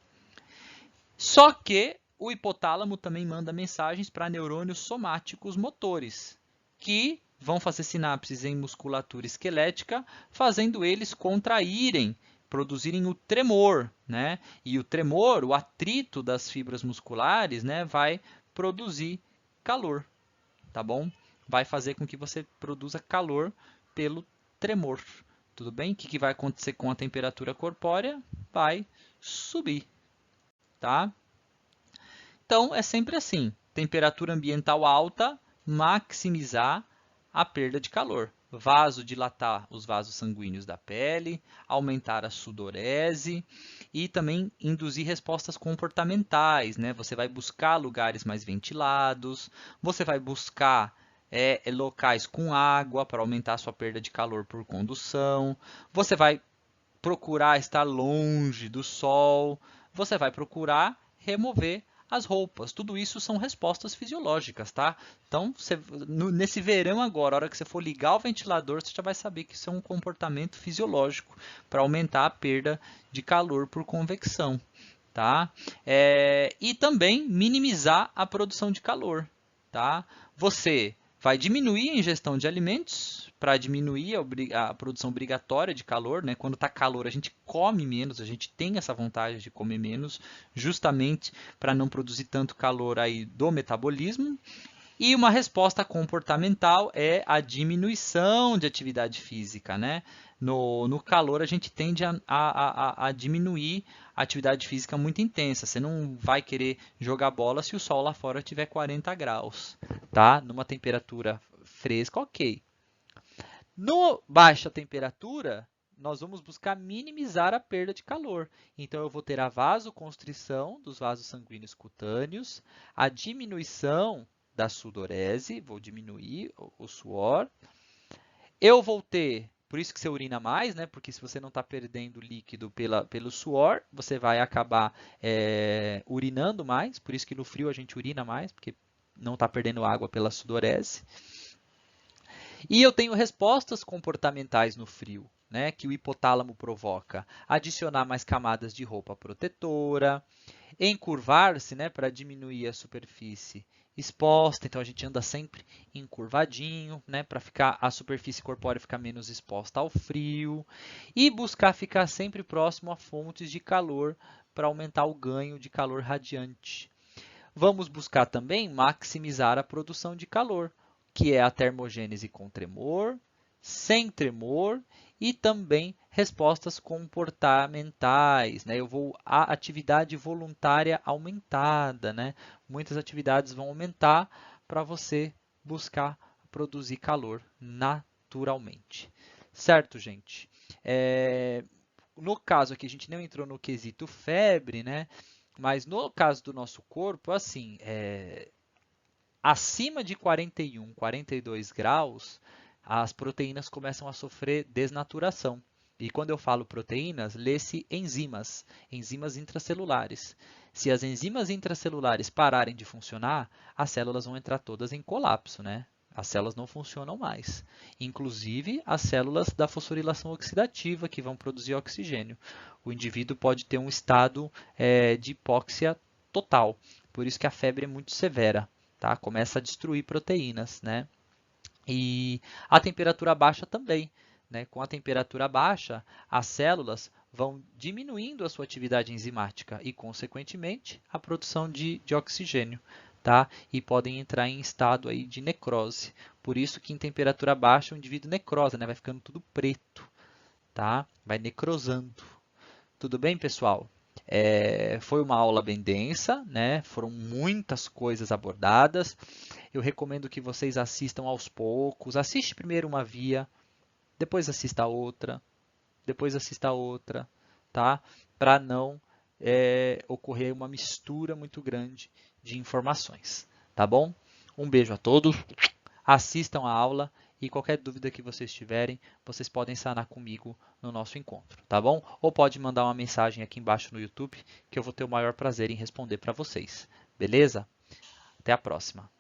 S2: Só que o hipotálamo também manda mensagens para neurônios somáticos motores, que vão fazer sinapses em musculatura esquelética, fazendo eles contraírem, produzirem o tremor, né? E o tremor, o atrito das fibras musculares, né, vai produzir calor, tá bom? Vai fazer com que você produza calor pelo tremor, tudo bem? O que vai acontecer com a temperatura corpórea? Vai subir, tá? Então, é sempre assim, temperatura ambiental alta, maximizar a perda de calor. Vasodilatar os vasos sanguíneos da pele, aumentar a sudorese e também induzir respostas comportamentais, né? Você vai buscar lugares mais ventilados, você vai buscar locais com água para aumentar a sua perda de calor por condução, você vai procurar estar longe do sol, você vai procurar remover as roupas. Tudo isso são respostas fisiológicas, tá? Então, nesse verão agora, a hora que você for ligar o ventilador, você já vai saber que isso é um comportamento fisiológico para aumentar a perda de calor por convecção, tá? E também minimizar a produção de calor, tá? Você vai diminuir a ingestão de alimentos para diminuir a produção obrigatória de calor, né? Quando está calor, a gente come menos, a gente tem essa vontade de comer menos, justamente para não produzir tanto calor aí do metabolismo. E uma resposta comportamental é a diminuição de atividade física, né? No calor, a gente tende a diminuir a atividade física muito intensa. Você não vai querer jogar bola se o sol lá fora tiver 40 graus, tá? Numa temperatura fresca, ok. No baixa temperatura, nós vamos buscar minimizar a perda de calor. Então, eu vou ter a vasoconstrição dos vasos sanguíneos cutâneos, a diminuição da sudorese, vou diminuir o suor. Eu vou ter, por isso que você urina mais, né? Porque se você não está perdendo líquido pelo suor, você vai acabar urinando mais. Por isso que no frio a gente urina mais, porque não está perdendo água pela sudorese. E eu tenho respostas comportamentais no frio, né, que o hipotálamo provoca. Adicionar mais camadas de roupa protetora, encurvar-se, né, para diminuir a superfície exposta. Então, a gente anda sempre encurvadinho, né, para a superfície corpórea ficar menos exposta ao frio. E buscar ficar sempre próximo a fontes de calor para aumentar o ganho de calor radiante. Vamos buscar também maximizar a produção de calor, que é a termogênese com tremor, sem tremor e também respostas comportamentais, né? A atividade voluntária aumentada, né? Muitas atividades vão aumentar para você buscar produzir calor naturalmente. Certo, gente? No caso aqui, a gente não entrou no quesito febre, né? Mas no caso do nosso corpo, assim, acima de 41, 42 graus, as proteínas começam a sofrer desnaturação. E quando eu falo proteínas, lê-se enzimas, enzimas intracelulares. Se as enzimas intracelulares pararem de funcionar, as células vão entrar todas em colapso, né? As células não funcionam mais, inclusive as células da fosforilação oxidativa que vão produzir oxigênio. O indivíduo pode ter um estado de hipóxia total, por isso que a febre é muito severa, tá? Começa a destruir proteínas, né? E a temperatura baixa também, né? Com a temperatura baixa, as células vão diminuindo a sua atividade enzimática e, consequentemente, a produção de oxigênio. Tá? E podem entrar em estado aí de necrose. Por isso que em temperatura baixa o indivíduo necrosa, né? Vai ficando tudo preto, tá? Vai necrosando. Tudo bem, pessoal? Foi uma aula bem densa, né? Foram muitas coisas abordadas. Eu recomendo que vocês assistam aos poucos. Assiste primeiro uma via, depois assista a outra, depois assista a outra, tá? Para não ocorrer uma mistura muito grande de informações, tá bom? Um beijo a todos, assistam a aula e qualquer dúvida que vocês tiverem, vocês podem sanar comigo no nosso encontro, tá bom? Ou pode mandar uma mensagem aqui embaixo no YouTube que eu vou ter o maior prazer em responder para vocês, beleza? Até a próxima!